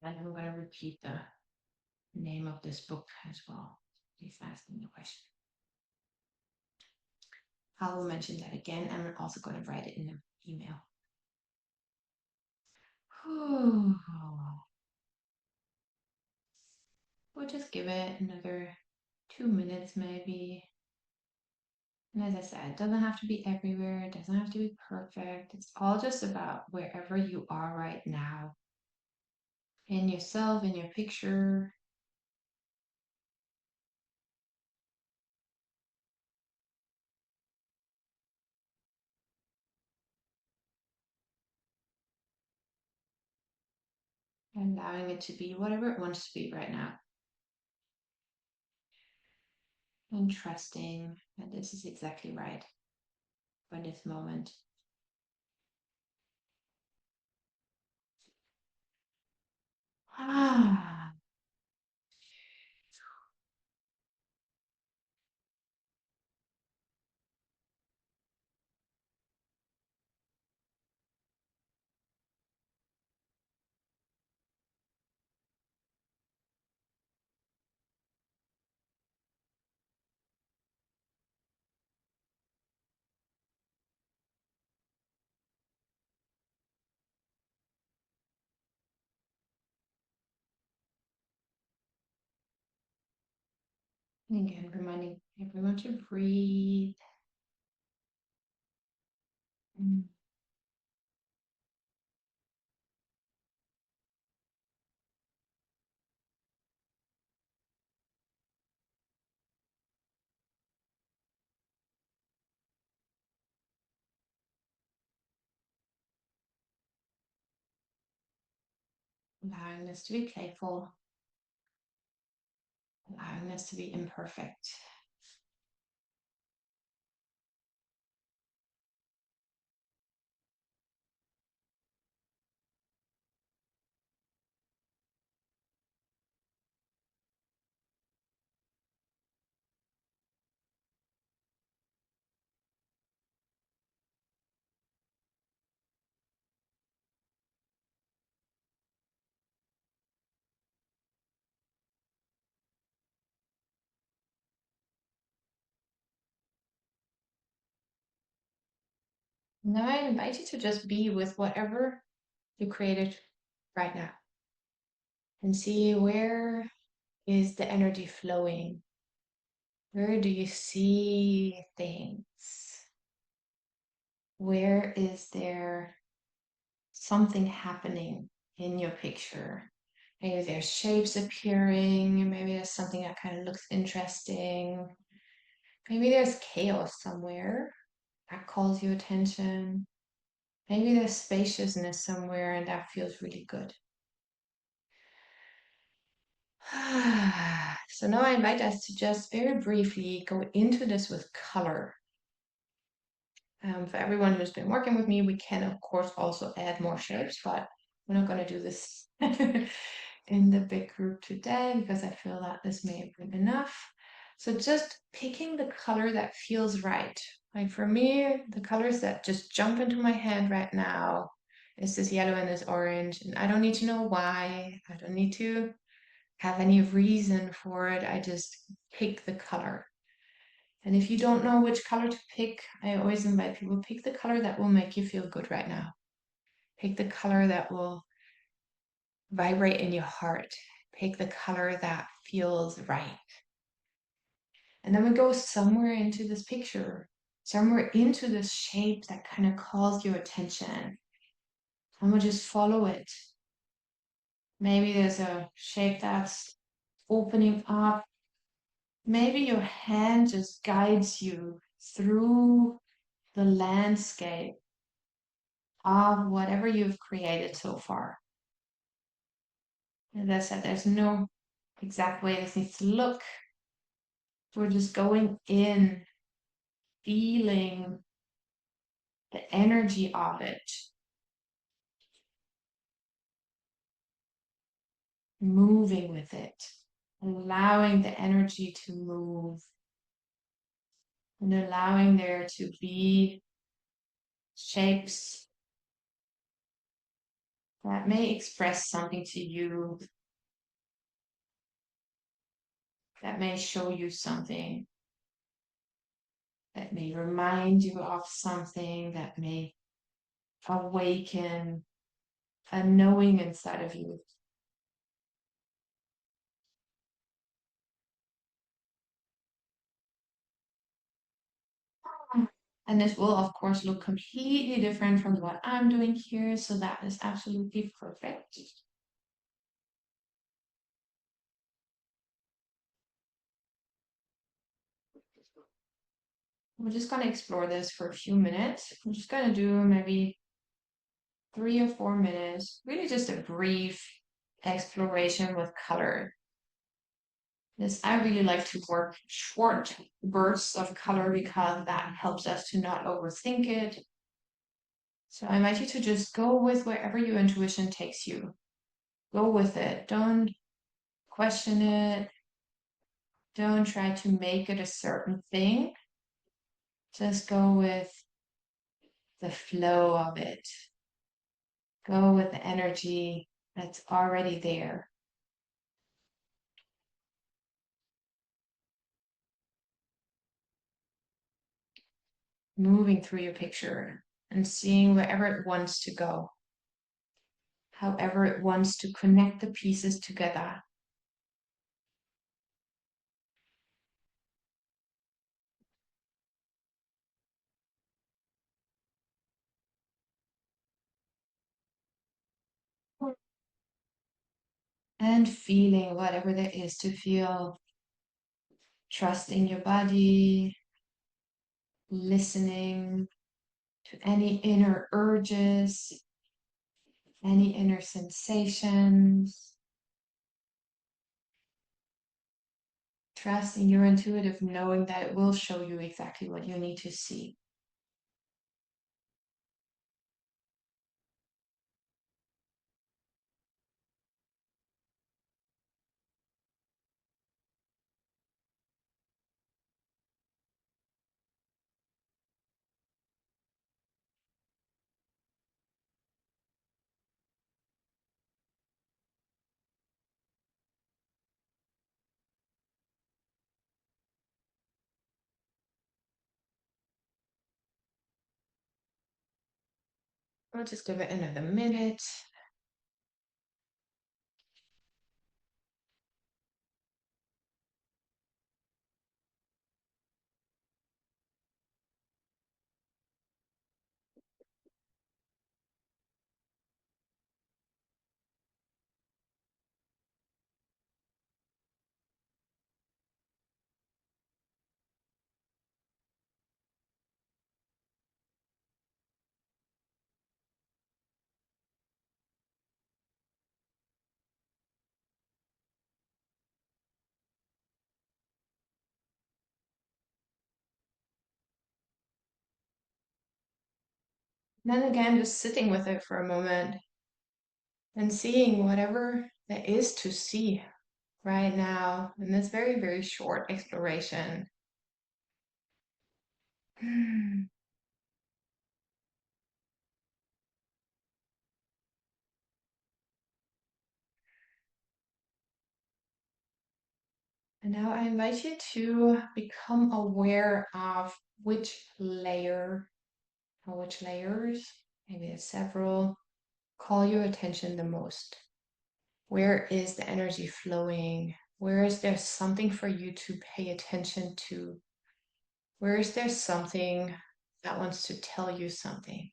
And I'm going to repeat the name of this book as well. Please ask me the question. I will mention that again. I'm also going to write it in an email. We'll just give it another 2 minutes maybe. And as I said, it doesn't have to be everywhere. It doesn't have to be perfect. It's all just about wherever you are right now. In yourself, in your picture. Allowing it to be whatever it wants to be right now. And trusting that this is exactly right for this moment. Ah. Again, reminding everyone to breathe. Allowing this to be playful. Allowing this to be imperfect. Now I invite you to just be with whatever you created right now and see where is the energy flowing? Where do you see things? Where is there something happening in your picture? Maybe there's shapes appearing, maybe there's something that kind of looks interesting. Maybe there's chaos somewhere that calls your attention. Maybe there's spaciousness somewhere and that feels really good. So now I invite us to just very briefly go into this with color. For everyone who's been working with me, we can of course also add more shapes, but we're not going to do this in the big group today because I feel that this may have been enough. So just picking the color that feels right. Like for me, the colors that just jump into my head right now is this yellow and this orange, and I don't need to know why. I don't need to have any reason for it. I just pick the color. And if you don't know which color to pick, I always invite people to pick the color that will make you feel good right now. Pick the color that will vibrate in your heart. Pick the color that feels right. And then we go somewhere into this picture, somewhere into this shape that kind of calls your attention. And we'll just follow it. Maybe there's a shape that's opening up. Maybe your hand just guides you through the landscape of whatever you've created so far. As I said, there's no exact way this needs to look. We're just going in, feeling the energy of it, moving with it, allowing the energy to move, and allowing there to be shapes that may express something to you, that may show you something, that may remind you of something, that may awaken a knowing inside of you. And this will, of course, look completely different from what I'm doing here, so that is absolutely perfect. We're just going to explore this for a few minutes. I'm just going to do maybe 3 or 4 minutes, really just a brief exploration with color. This, I really like to work short bursts of color because that helps us to not overthink it. So I invite you to just go with wherever your intuition takes you. Go with it. Don't question it. Don't try to make it a certain thing. Just go with the flow of it. Go with the energy that's already there. Moving through your picture and seeing wherever it wants to go, however it wants to connect the pieces together. And feeling whatever there is to feel, trusting your body, listening to any inner urges, any inner sensations. Trusting your intuitive knowing that it will show you exactly what you need to see. I'll just give it another minute. Then again, just sitting with it for a moment and seeing whatever there is to see right now in this very, very short exploration. And now I invite you to become aware of which layer or which layers, maybe there's several, call your attention the most. Where is the energy flowing? Where is there something for you to pay attention to? Where is there something that wants to tell you something?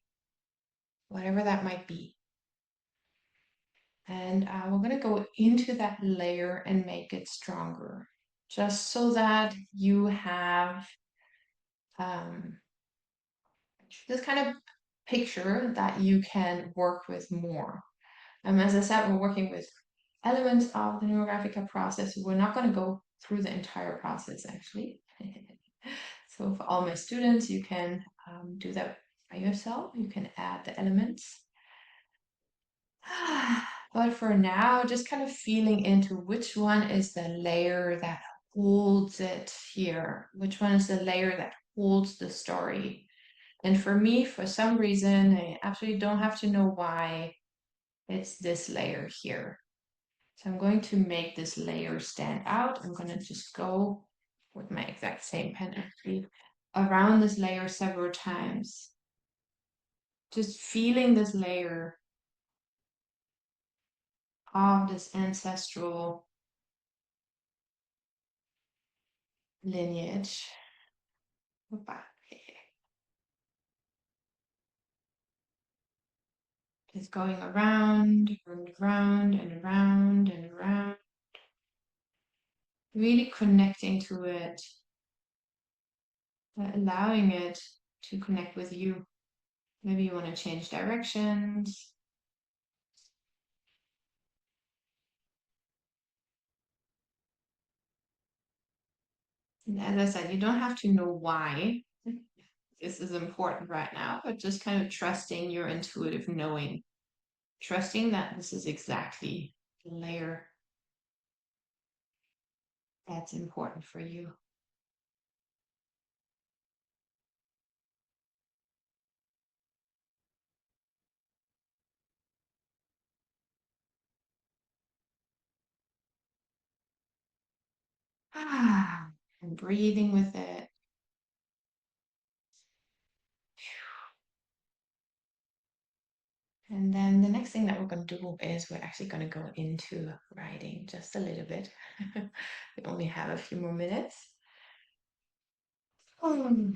Whatever that might be. And we're going to go into that layer and make it stronger, just so that you have this kind of picture that you can work with more. As I said, we're working with elements of the Neurographica process. We're not going to go through the entire process, actually. So for all my students, you can do that by yourself. You can add the elements. But for now, just kind of feeling into which one is the layer that holds it here, which one is the layer that holds the story. And for me, for some reason, I absolutely don't have to know why, It's this layer here. So I'm going to make this layer stand out. I'm going to just go with my exact same pen actually around this layer several times. Just feeling this layer of this ancestral lineage. Just going around and around and around and around. Really connecting to it, allowing it to connect with you. Maybe you want to change directions. And as I said, you don't have to know why this is important right now, but just kind of trusting your intuitive knowing, trusting that this is exactly the layer that's important for you. And breathing with it. And then the next thing that we're going to do is we're actually going to go into writing just a little bit. We only have a few more minutes. And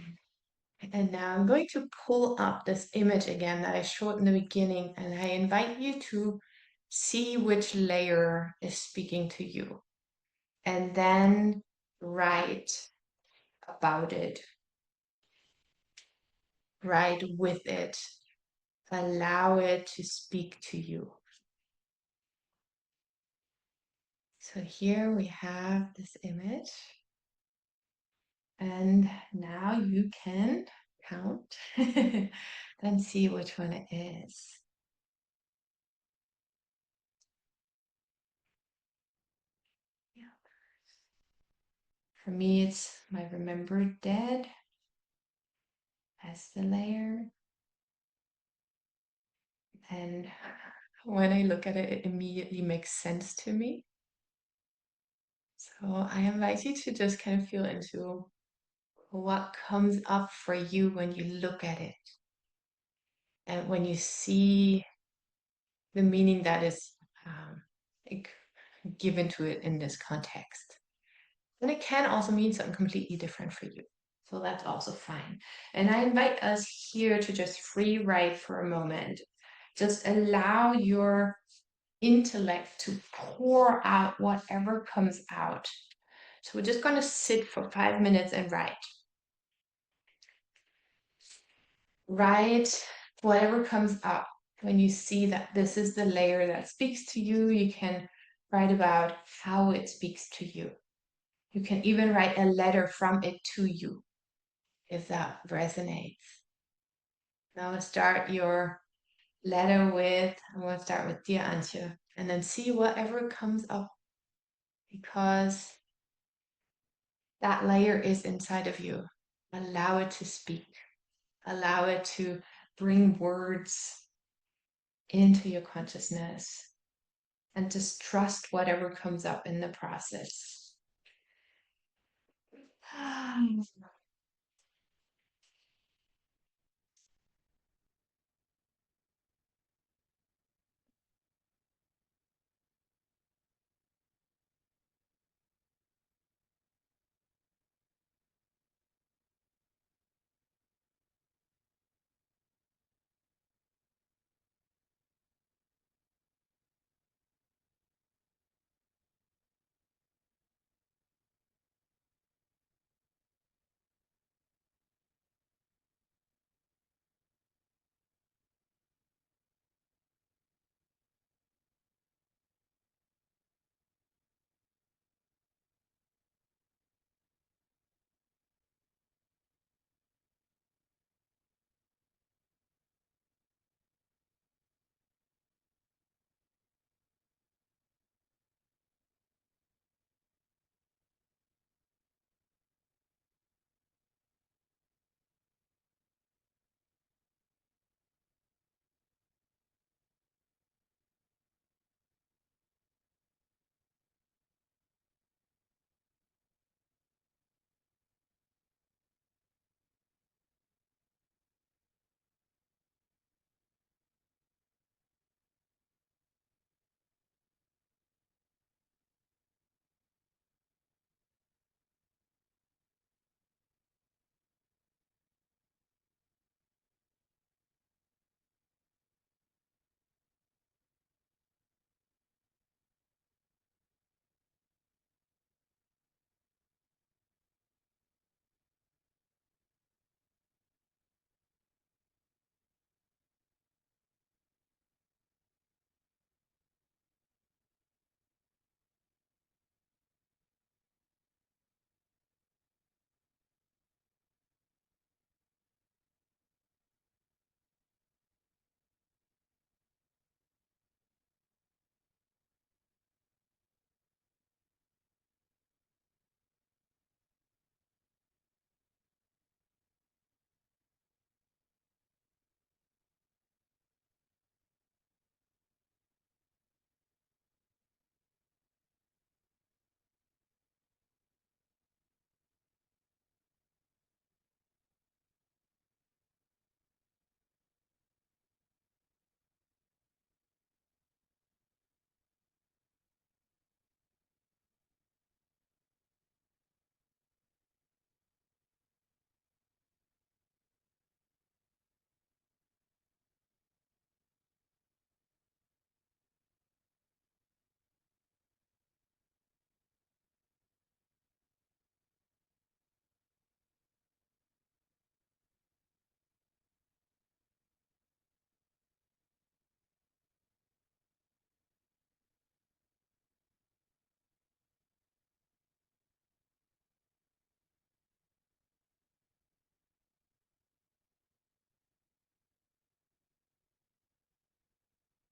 now I'm going to pull up this image again that I showed in the beginning, and I invite you to see which layer is speaking to you. And then write about it. Write with it. Allow it to speak to you. So here we have this image. And now you can count and see which one it is. For me, it's my remembered dead as the layer. And when I look at it, it immediately makes sense to me. So I invite you to just kind of feel into what comes up for you when you look at it and when you see the meaning that is like, given to it in this context. And it can also mean something completely different for you. So that's also fine. And I invite us here to just free write for a moment. Just allow your intellect to pour out whatever comes out. So we're just going to sit for 5 minutes and write. Write whatever comes up. When you see that this is the layer that speaks to you, you can write about how it speaks to you. You can even write a letter from it to you, if that resonates. Now start your letter with, I'm going to start with Dear Antje, and then see whatever comes up, because that layer is inside of you. Allow it to speak. Allow it to bring words into your consciousness, and just trust whatever comes up in the process.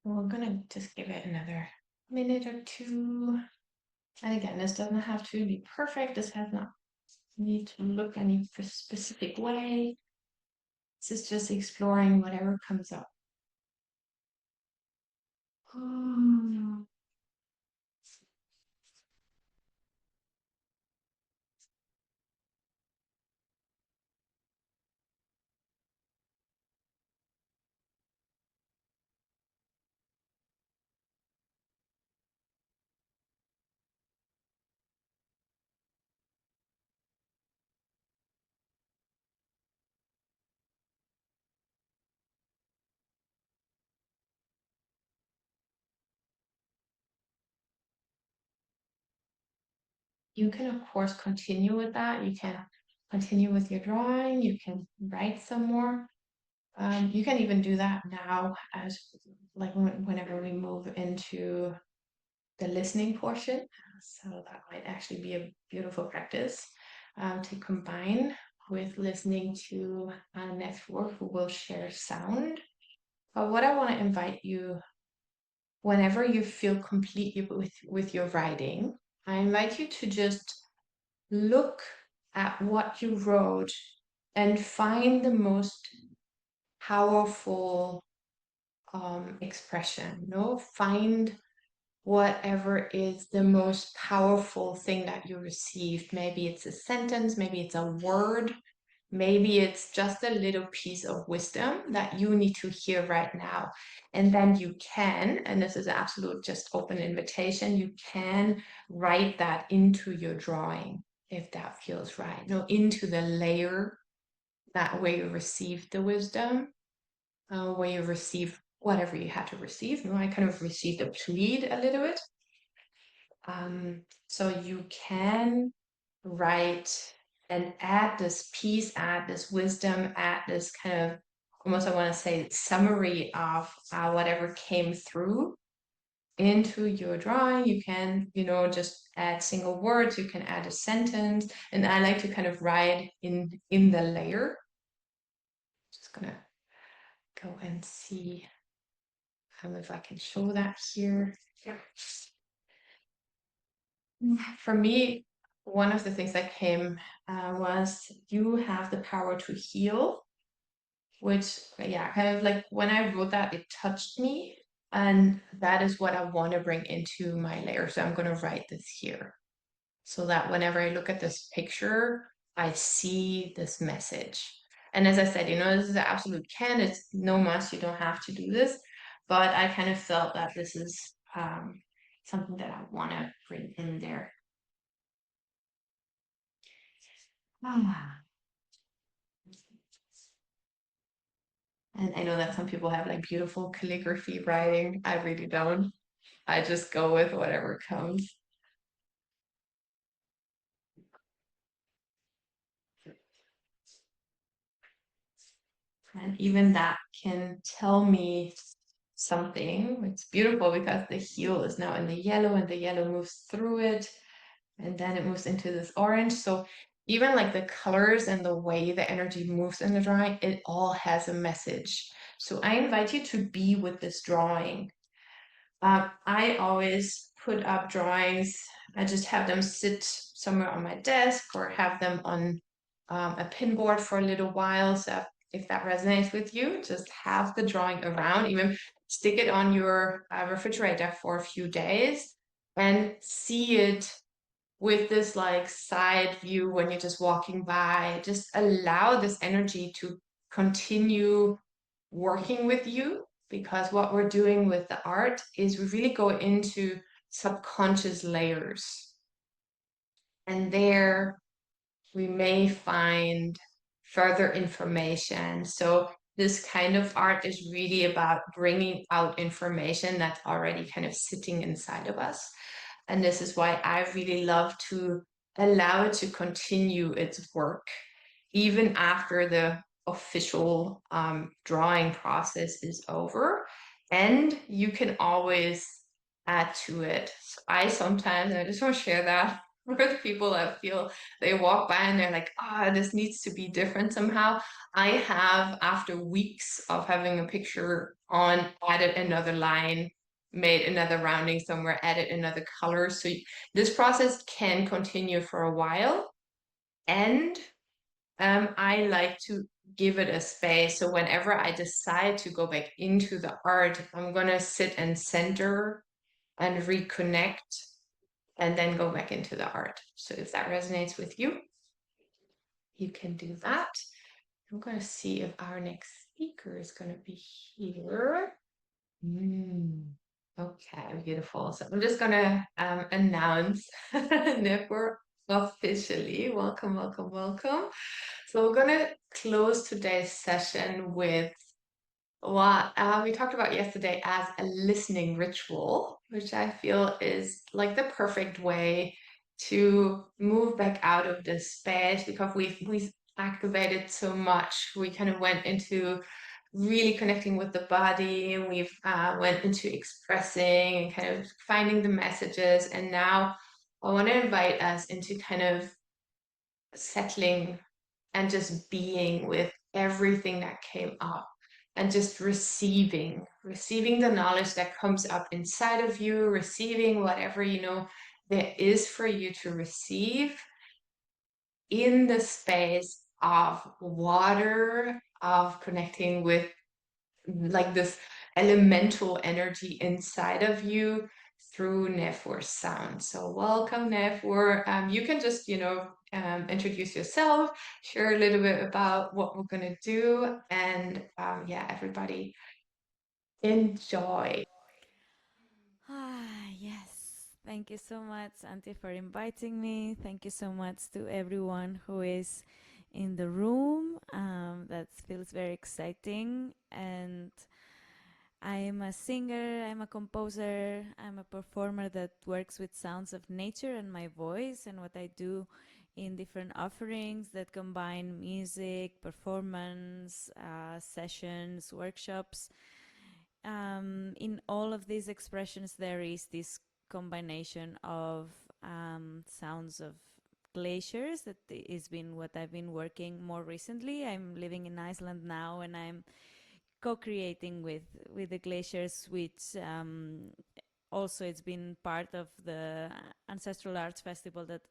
We're gonna just give it another minute or two. And again, this doesn't have to be perfect. This has not need to look any specific way. This is just exploring whatever comes up. You can, of course, continue with that. You can continue with your drawing. You can write some more. You can even do that now as like whenever we move into the listening portion. So that might actually be a beautiful practice to combine with listening to Néfur, who will share sound. But what I want to invite you, whenever you feel complete with your writing, I invite you to just look at what you wrote and find the most powerful expression. Find whatever is the most powerful thing that you received. Maybe it's a sentence, maybe it's a word, maybe it's just a little piece of wisdom that you need to hear right now. And then you can, and this is an absolute just open invitation, you can write that into your drawing if that feels right. Into the layer that where you received the wisdom, where you received whatever you had to receive. I kind of received a plead a little bit. So you can write and add this piece, add this wisdom, add this kind of almost, I want to say, summary of whatever came through into your drawing. You can, just add single words, you can add a sentence, and I like to kind of write in the layer. Just gonna go and see if I can show that here. Yeah. For me, one of the things that came was you have the power to heal, which, yeah, kind of like when I wrote that, it touched me. And that is what I want to bring into my layer. So I'm going to write this here so that whenever I look at this picture, I see this message. And as I said, this is an absolute can. It's no must. You don't have to do this. But I kind of felt that this is something that I want to bring in there. And I know that some people have like beautiful calligraphy writing. I really don't. I just go with whatever comes. And even that can tell me something. It's beautiful because the heel is now in the yellow and the yellow moves through it. And then it moves into this orange. So even like the colors and the way the energy moves in the drawing, it all has a message. So I invite you to be with this drawing. I always put up drawings. I just have them sit somewhere on my desk or have them on a pinboard for a little while. So if that resonates with you, just have the drawing around, even stick it on your refrigerator for a few days and see it with this like side view when you're just walking by. Just allow this energy to continue working with you, because what we're doing with the art is we really go into subconscious layers, and there we may find further information. So this kind of art is really about bringing out information that's already kind of sitting inside of us. And this is why I really love to allow it to continue its work even after the official drawing process is over. And you can always add to it. So I just want to share that. for the people that feel they walk by and they're like, ah, this needs to be different somehow. I have, after weeks of having a picture on, added another line, made another rounding somewhere, added another color. So this process can continue for a while. And I like to give it a space. So whenever I decide to go back into the art, I'm gonna sit and center and reconnect and then go back into the art. So if that resonates with you, you can do that. I'm gonna see if our next speaker is gonna be here. Okay, beautiful. So I'm just gonna announce Néfur officially. Welcome, welcome, welcome. So we're gonna close today's session with what we talked about yesterday as a listening ritual, which I feel is like the perfect way to move back out of this space because we've activated so much. We kind of went into really connecting with the body, and we've went into expressing and kind of finding the messages. And now I want to invite us into kind of settling and just being with everything that came up and just receiving the knowledge that comes up inside of you, receiving whatever there is for you to receive in the space of water, of connecting with like this elemental energy inside of you through Néfur sound. So welcome, Néfur. You can just, introduce yourself, share a little bit about what we're gonna do, and yeah, everybody enjoy. Yes. Thank you so much, Antje, for inviting me. Thank you so much to everyone who is in the room. That feels very exciting. And I am a singer, I'm a composer, I'm a performer that works with sounds of nature and my voice, and what I do in different offerings that combine music, performance, sessions, workshops. In all of these expressions, there is this combination of sounds of glaciers that is been what I've been working more recently. I'm living in Iceland now, and I'm co-creating with the glaciers, which also it's been part of the Ancestral Arts Festival that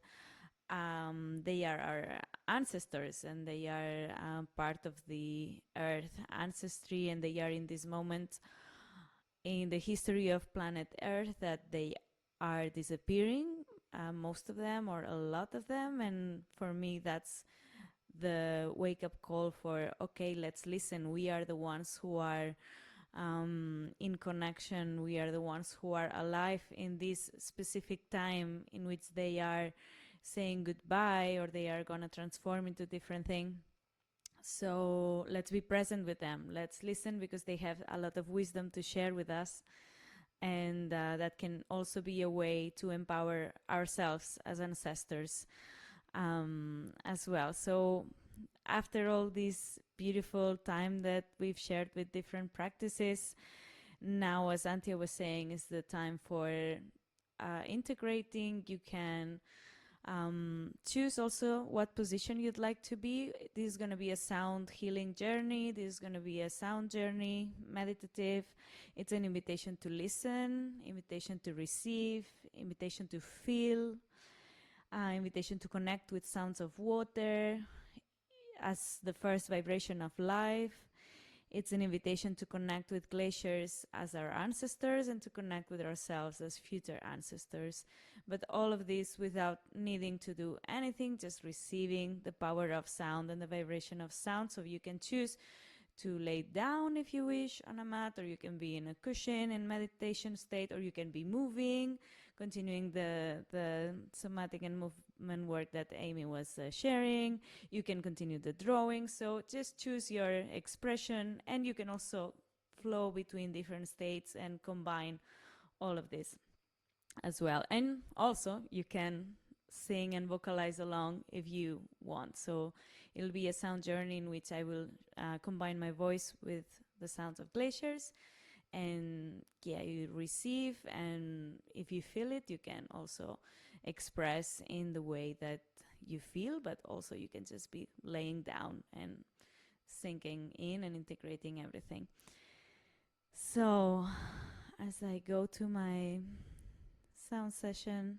they are our ancestors, and they are part of the earth ancestry, and they are in this moment in the history of planet Earth that they are disappearing, most of them or a lot of them. And for me, that's the wake-up call for, okay, let's listen. We are the ones who are in connection. We are the ones who are alive in this specific time in which they are saying goodbye, or they are going to transform into different thing. So let's be present with them. Let's listen, because they have a lot of wisdom to share with us. And that can also be a way to empower ourselves as ancestors as well. So after all this beautiful time that we've shared with different practices, now, as Antje was saying, is the time for integrating. You can choose also what position you'd like to be. This is going to be a sound healing journey. This is going to be a sound journey, meditative. It's an invitation to listen, invitation to receive, invitation to feel, invitation to connect with sounds of water as the first vibration of life. It's an invitation to connect with glaciers as our ancestors, and to connect with ourselves as future ancestors. But all of this without needing to do anything, just receiving the power of sound and the vibration of sound. So you can choose to lay down if you wish on a mat, or you can be in a cushion in meditation state, or you can be moving, continuing the somatic and movement work that Amy was sharing. You can continue the drawing. So just choose your expression, and you can also flow between different states and combine all of this as well. And also you can sing and vocalize along if you want. So it'll be a sound journey in which I will combine my voice with the sounds of glaciers. And yeah, you receive, and if you feel it, you can also express in the way that you feel, but also you can just be laying down and sinking in and integrating everything. So as I go to my sound session,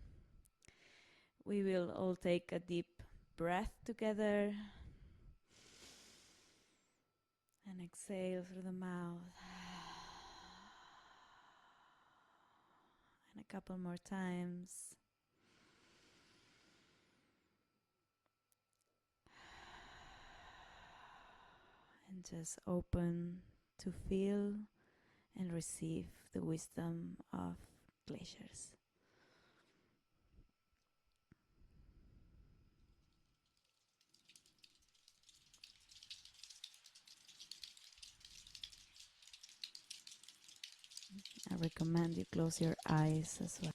we will all take a deep breath together and exhale through the mouth. And a couple more times. And just open to feel and receive the wisdom of glaciers. I recommend you close your eyes as well.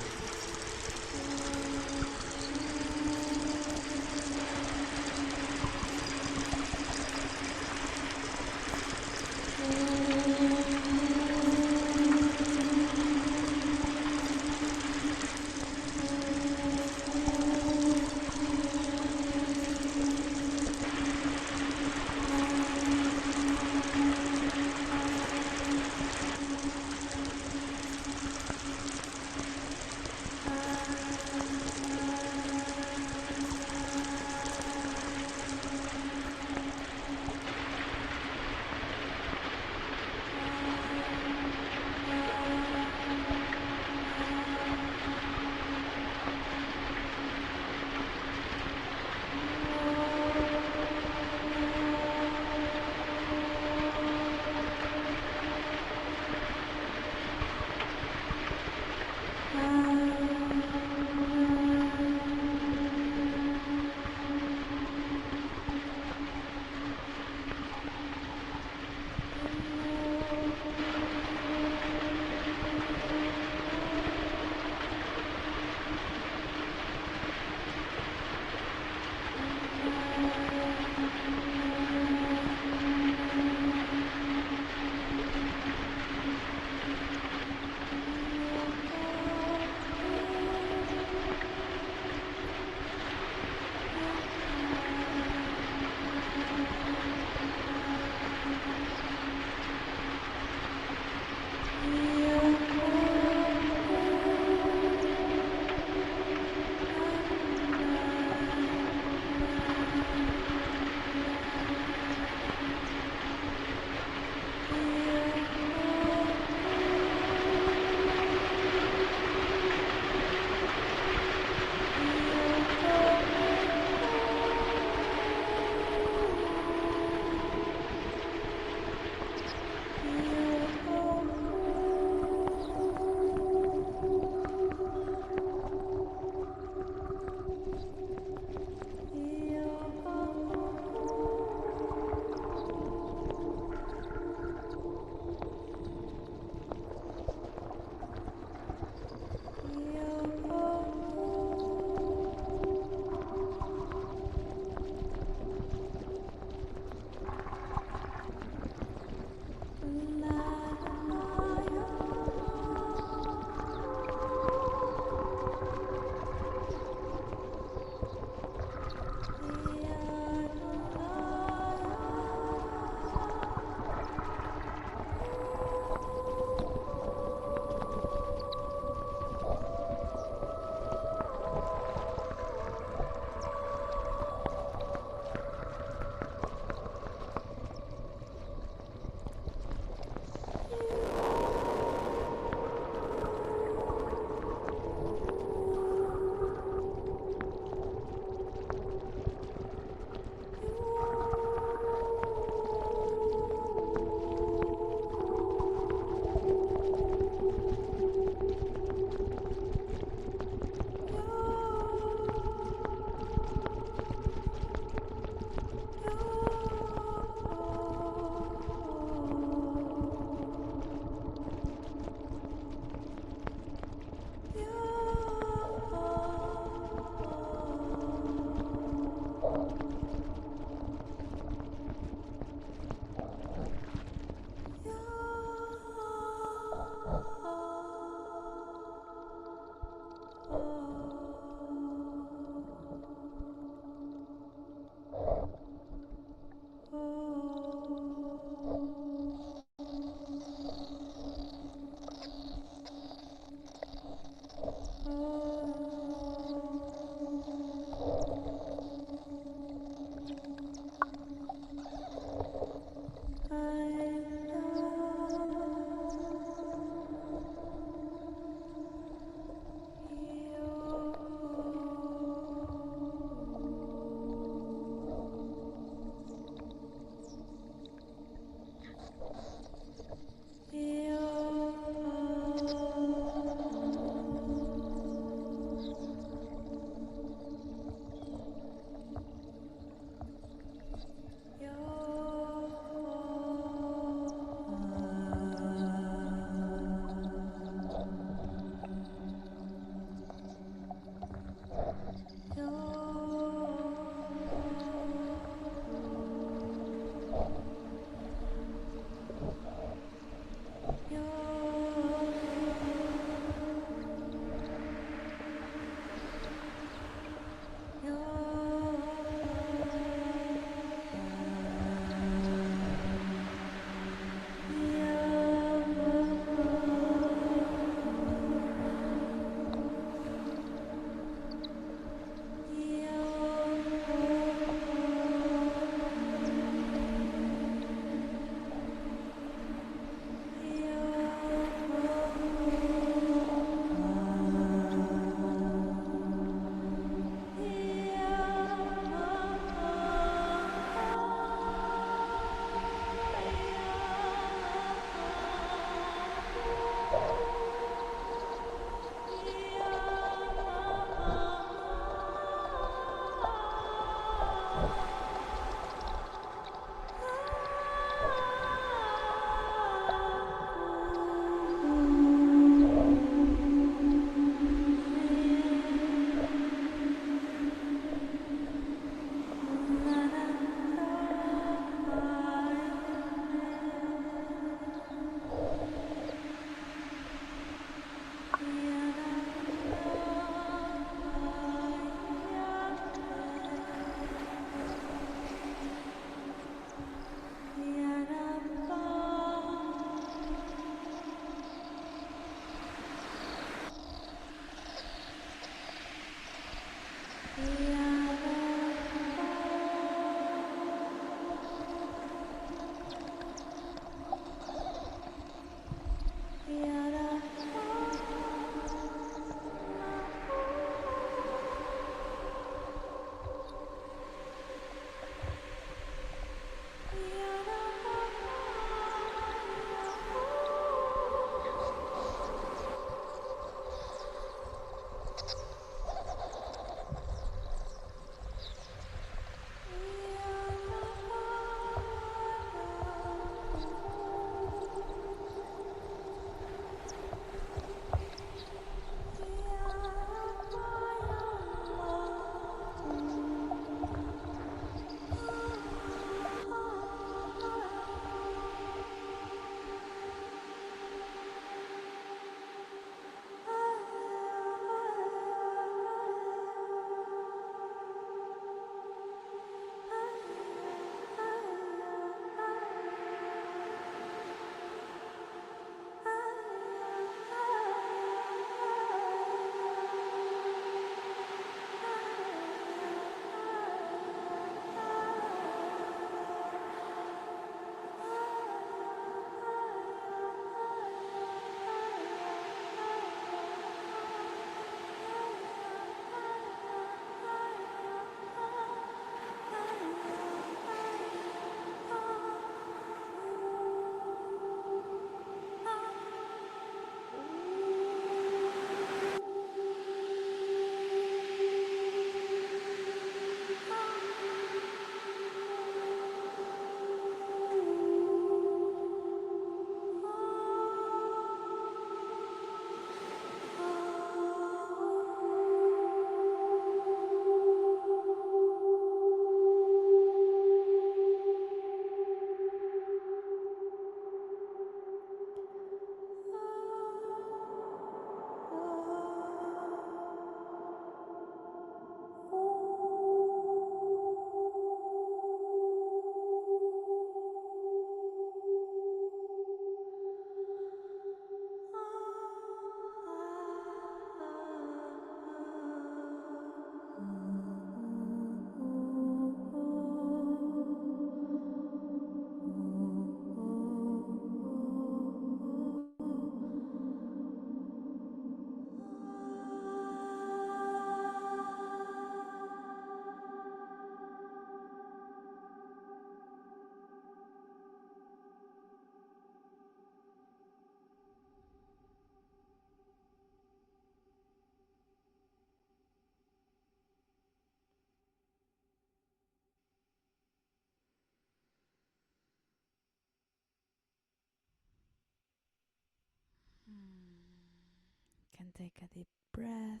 can take a deep breath.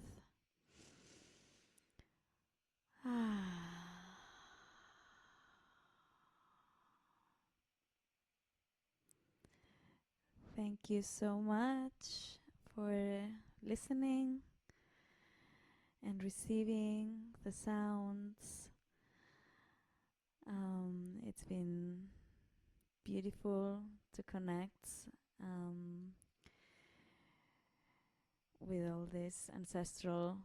Thank you so much for listening and receiving the sounds. It's been beautiful to connect with all this ancestral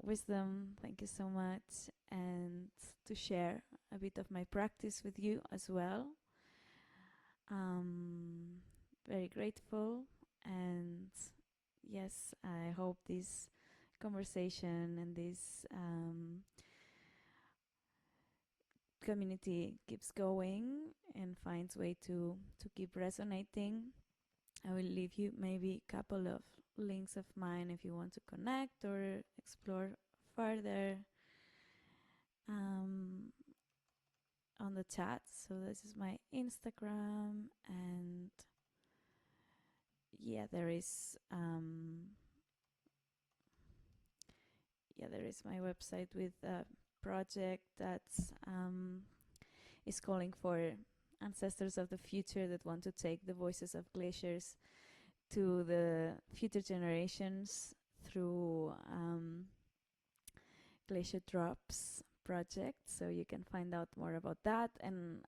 wisdom. Thank you so much. And to share a bit of my practice with you as well. Very grateful. And yes, I hope this conversation and this community keeps going and finds way to keep resonating. I will leave you maybe a couple of links of mine if you want to connect or explore further on the chat. So this is my Instagram, and there is my website with a project that's is calling for ancestors of the future that want to take the voices of glaciers to the future generations through Glacier Drops project. So you can find out more about that. And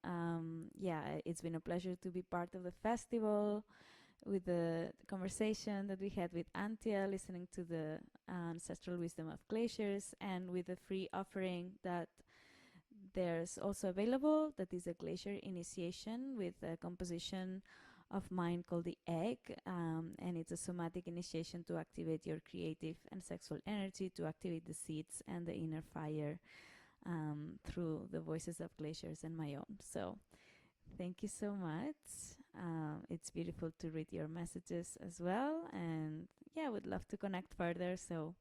it's been a pleasure to be part of the festival with the conversation that we had with Antje, listening to the ancestral wisdom of glaciers, and with the free offering that there's also available, that is a glacier initiation with a composition of mine called the egg, and it's a somatic initiation to activate your creative and sexual energy, to activate the seeds and the inner fire through the voices of glaciers and my own. So thank you so much. It's beautiful to read your messages as well, and I would love to connect further. So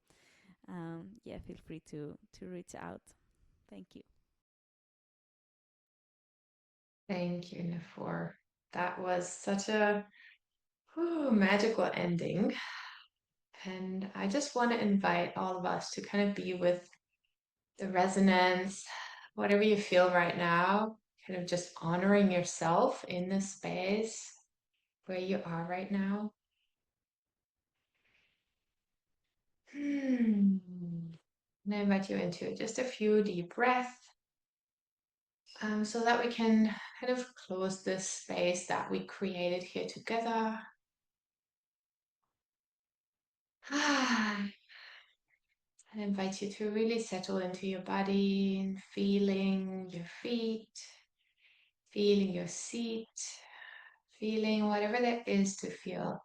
feel free to reach out. Thank you. Thank you, Néfur. That was such a magical ending. And I just want to invite all of us to kind of be with the resonance, whatever you feel right now, kind of just honoring yourself in this space where you are right now. And I invite you into just a few deep breaths, so that we can kind of close this space that we created here together. I invite you to really settle into your body and feeling your feet, feeling your seat, feeling whatever there is to feel.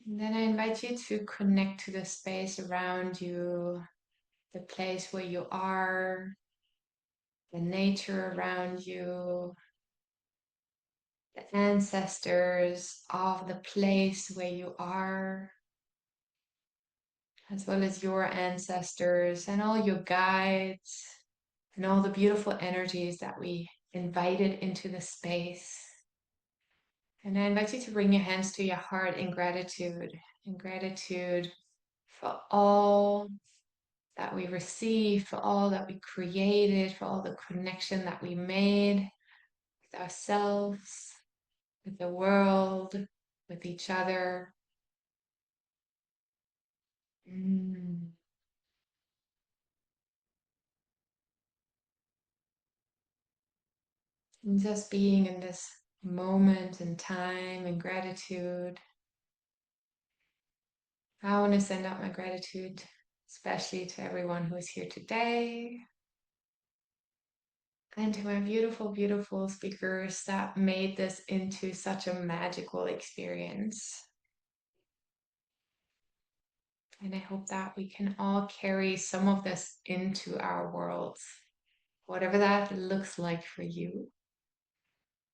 And then I invite you to connect to the space around you, the place where you are, the nature around you, the ancestors of the place where you are, as well as your ancestors and all your guides and all the beautiful energies that we invited into the space. And I invite you to bring your hands to your heart in gratitude for all that we received, for all that we created, for all the connection that we made with ourselves, with the world, with each other. And just being in this moment and time and gratitude. I want to send out my gratitude, especially to everyone who is here today, and to my beautiful, beautiful speakers that made this into such a magical experience. And I hope that we can all carry some of this into our worlds, whatever that looks like for you.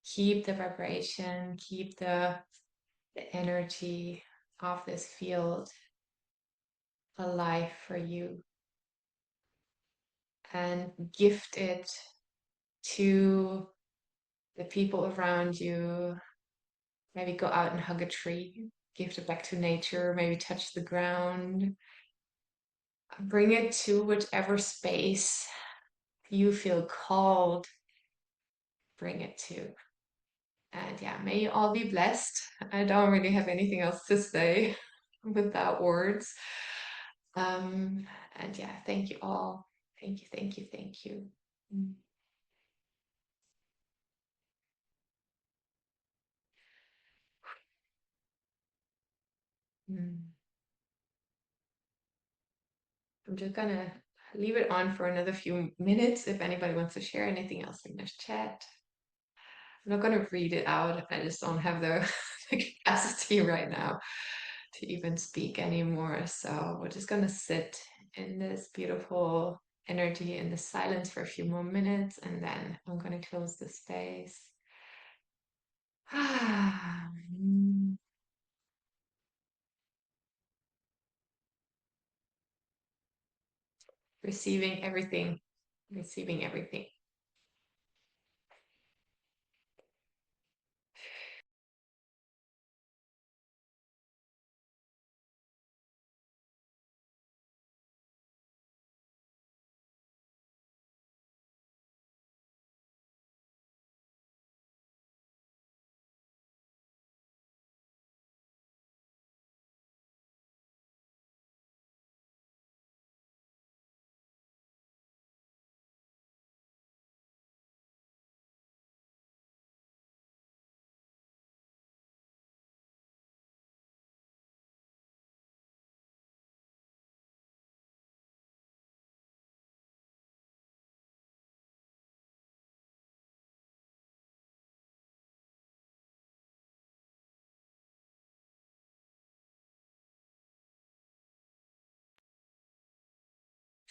Keep the vibration, keep the energy of this field alive for you, and gift it to the people around you. Maybe go out and hug a tree gift it back to nature, maybe touch the ground. Bring it to whichever space you feel called. Bring it to. And yeah, may you all be blessed. I don't really have anything else to say without words. And yeah, thank you all. Thank you, thank you, thank you. I'm just gonna leave it on for another few minutes if anybody wants to share anything else in this chat. I'm not gonna read it out. I just don't have the, the capacity right now to even speak anymore. So we're just gonna sit in this beautiful energy in the silence for a few more minutes, and then I'm gonna close the space. Receiving everything, receiving everything.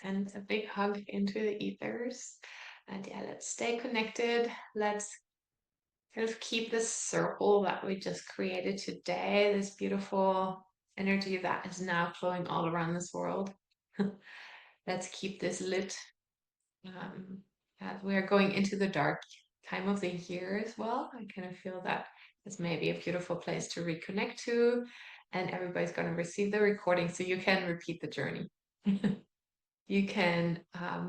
And a big hug into the ethers. And yeah, let's stay connected. Let's kind of keep this circle that we just created today, this beautiful energy that is now flowing all around this world. Let's keep this lit. As we're going into the dark time of the year as well, I kind of feel that this may be a beautiful place to reconnect to, and everybody's going to receive the recording so you can repeat the journey. You can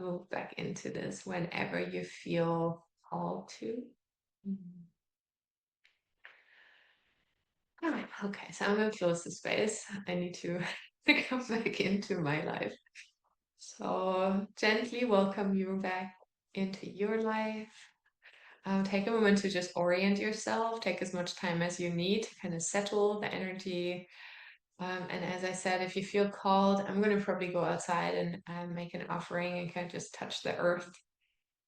move back into this whenever you feel called to. Okay, so I'm gonna close the space. I need to come back into my life. So gently welcome you back into your life. Take a moment to just orient yourself. Take as much time as you need to kind of settle the energy. And as I said, if you feel called, I'm going to probably go outside and make an offering and kind of just touch the earth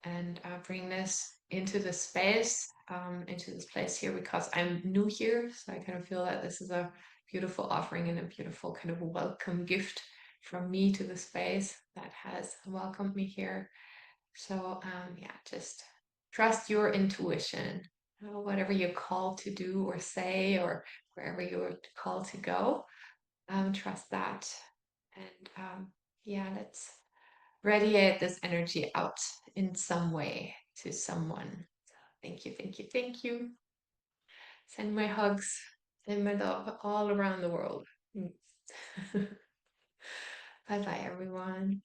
and bring this into the space, into this place here, because I'm new here. So I kind of feel that this is a beautiful offering and a beautiful kind of welcome gift from me to the space that has welcomed me here. So yeah, just trust your intuition. Whatever you're called to do or say, or wherever you're called to go, trust that. And yeah, let's radiate this energy out in some way to someone. Thank you, thank you, thank you. Send my hugs and my love all around the world. Bye bye, everyone.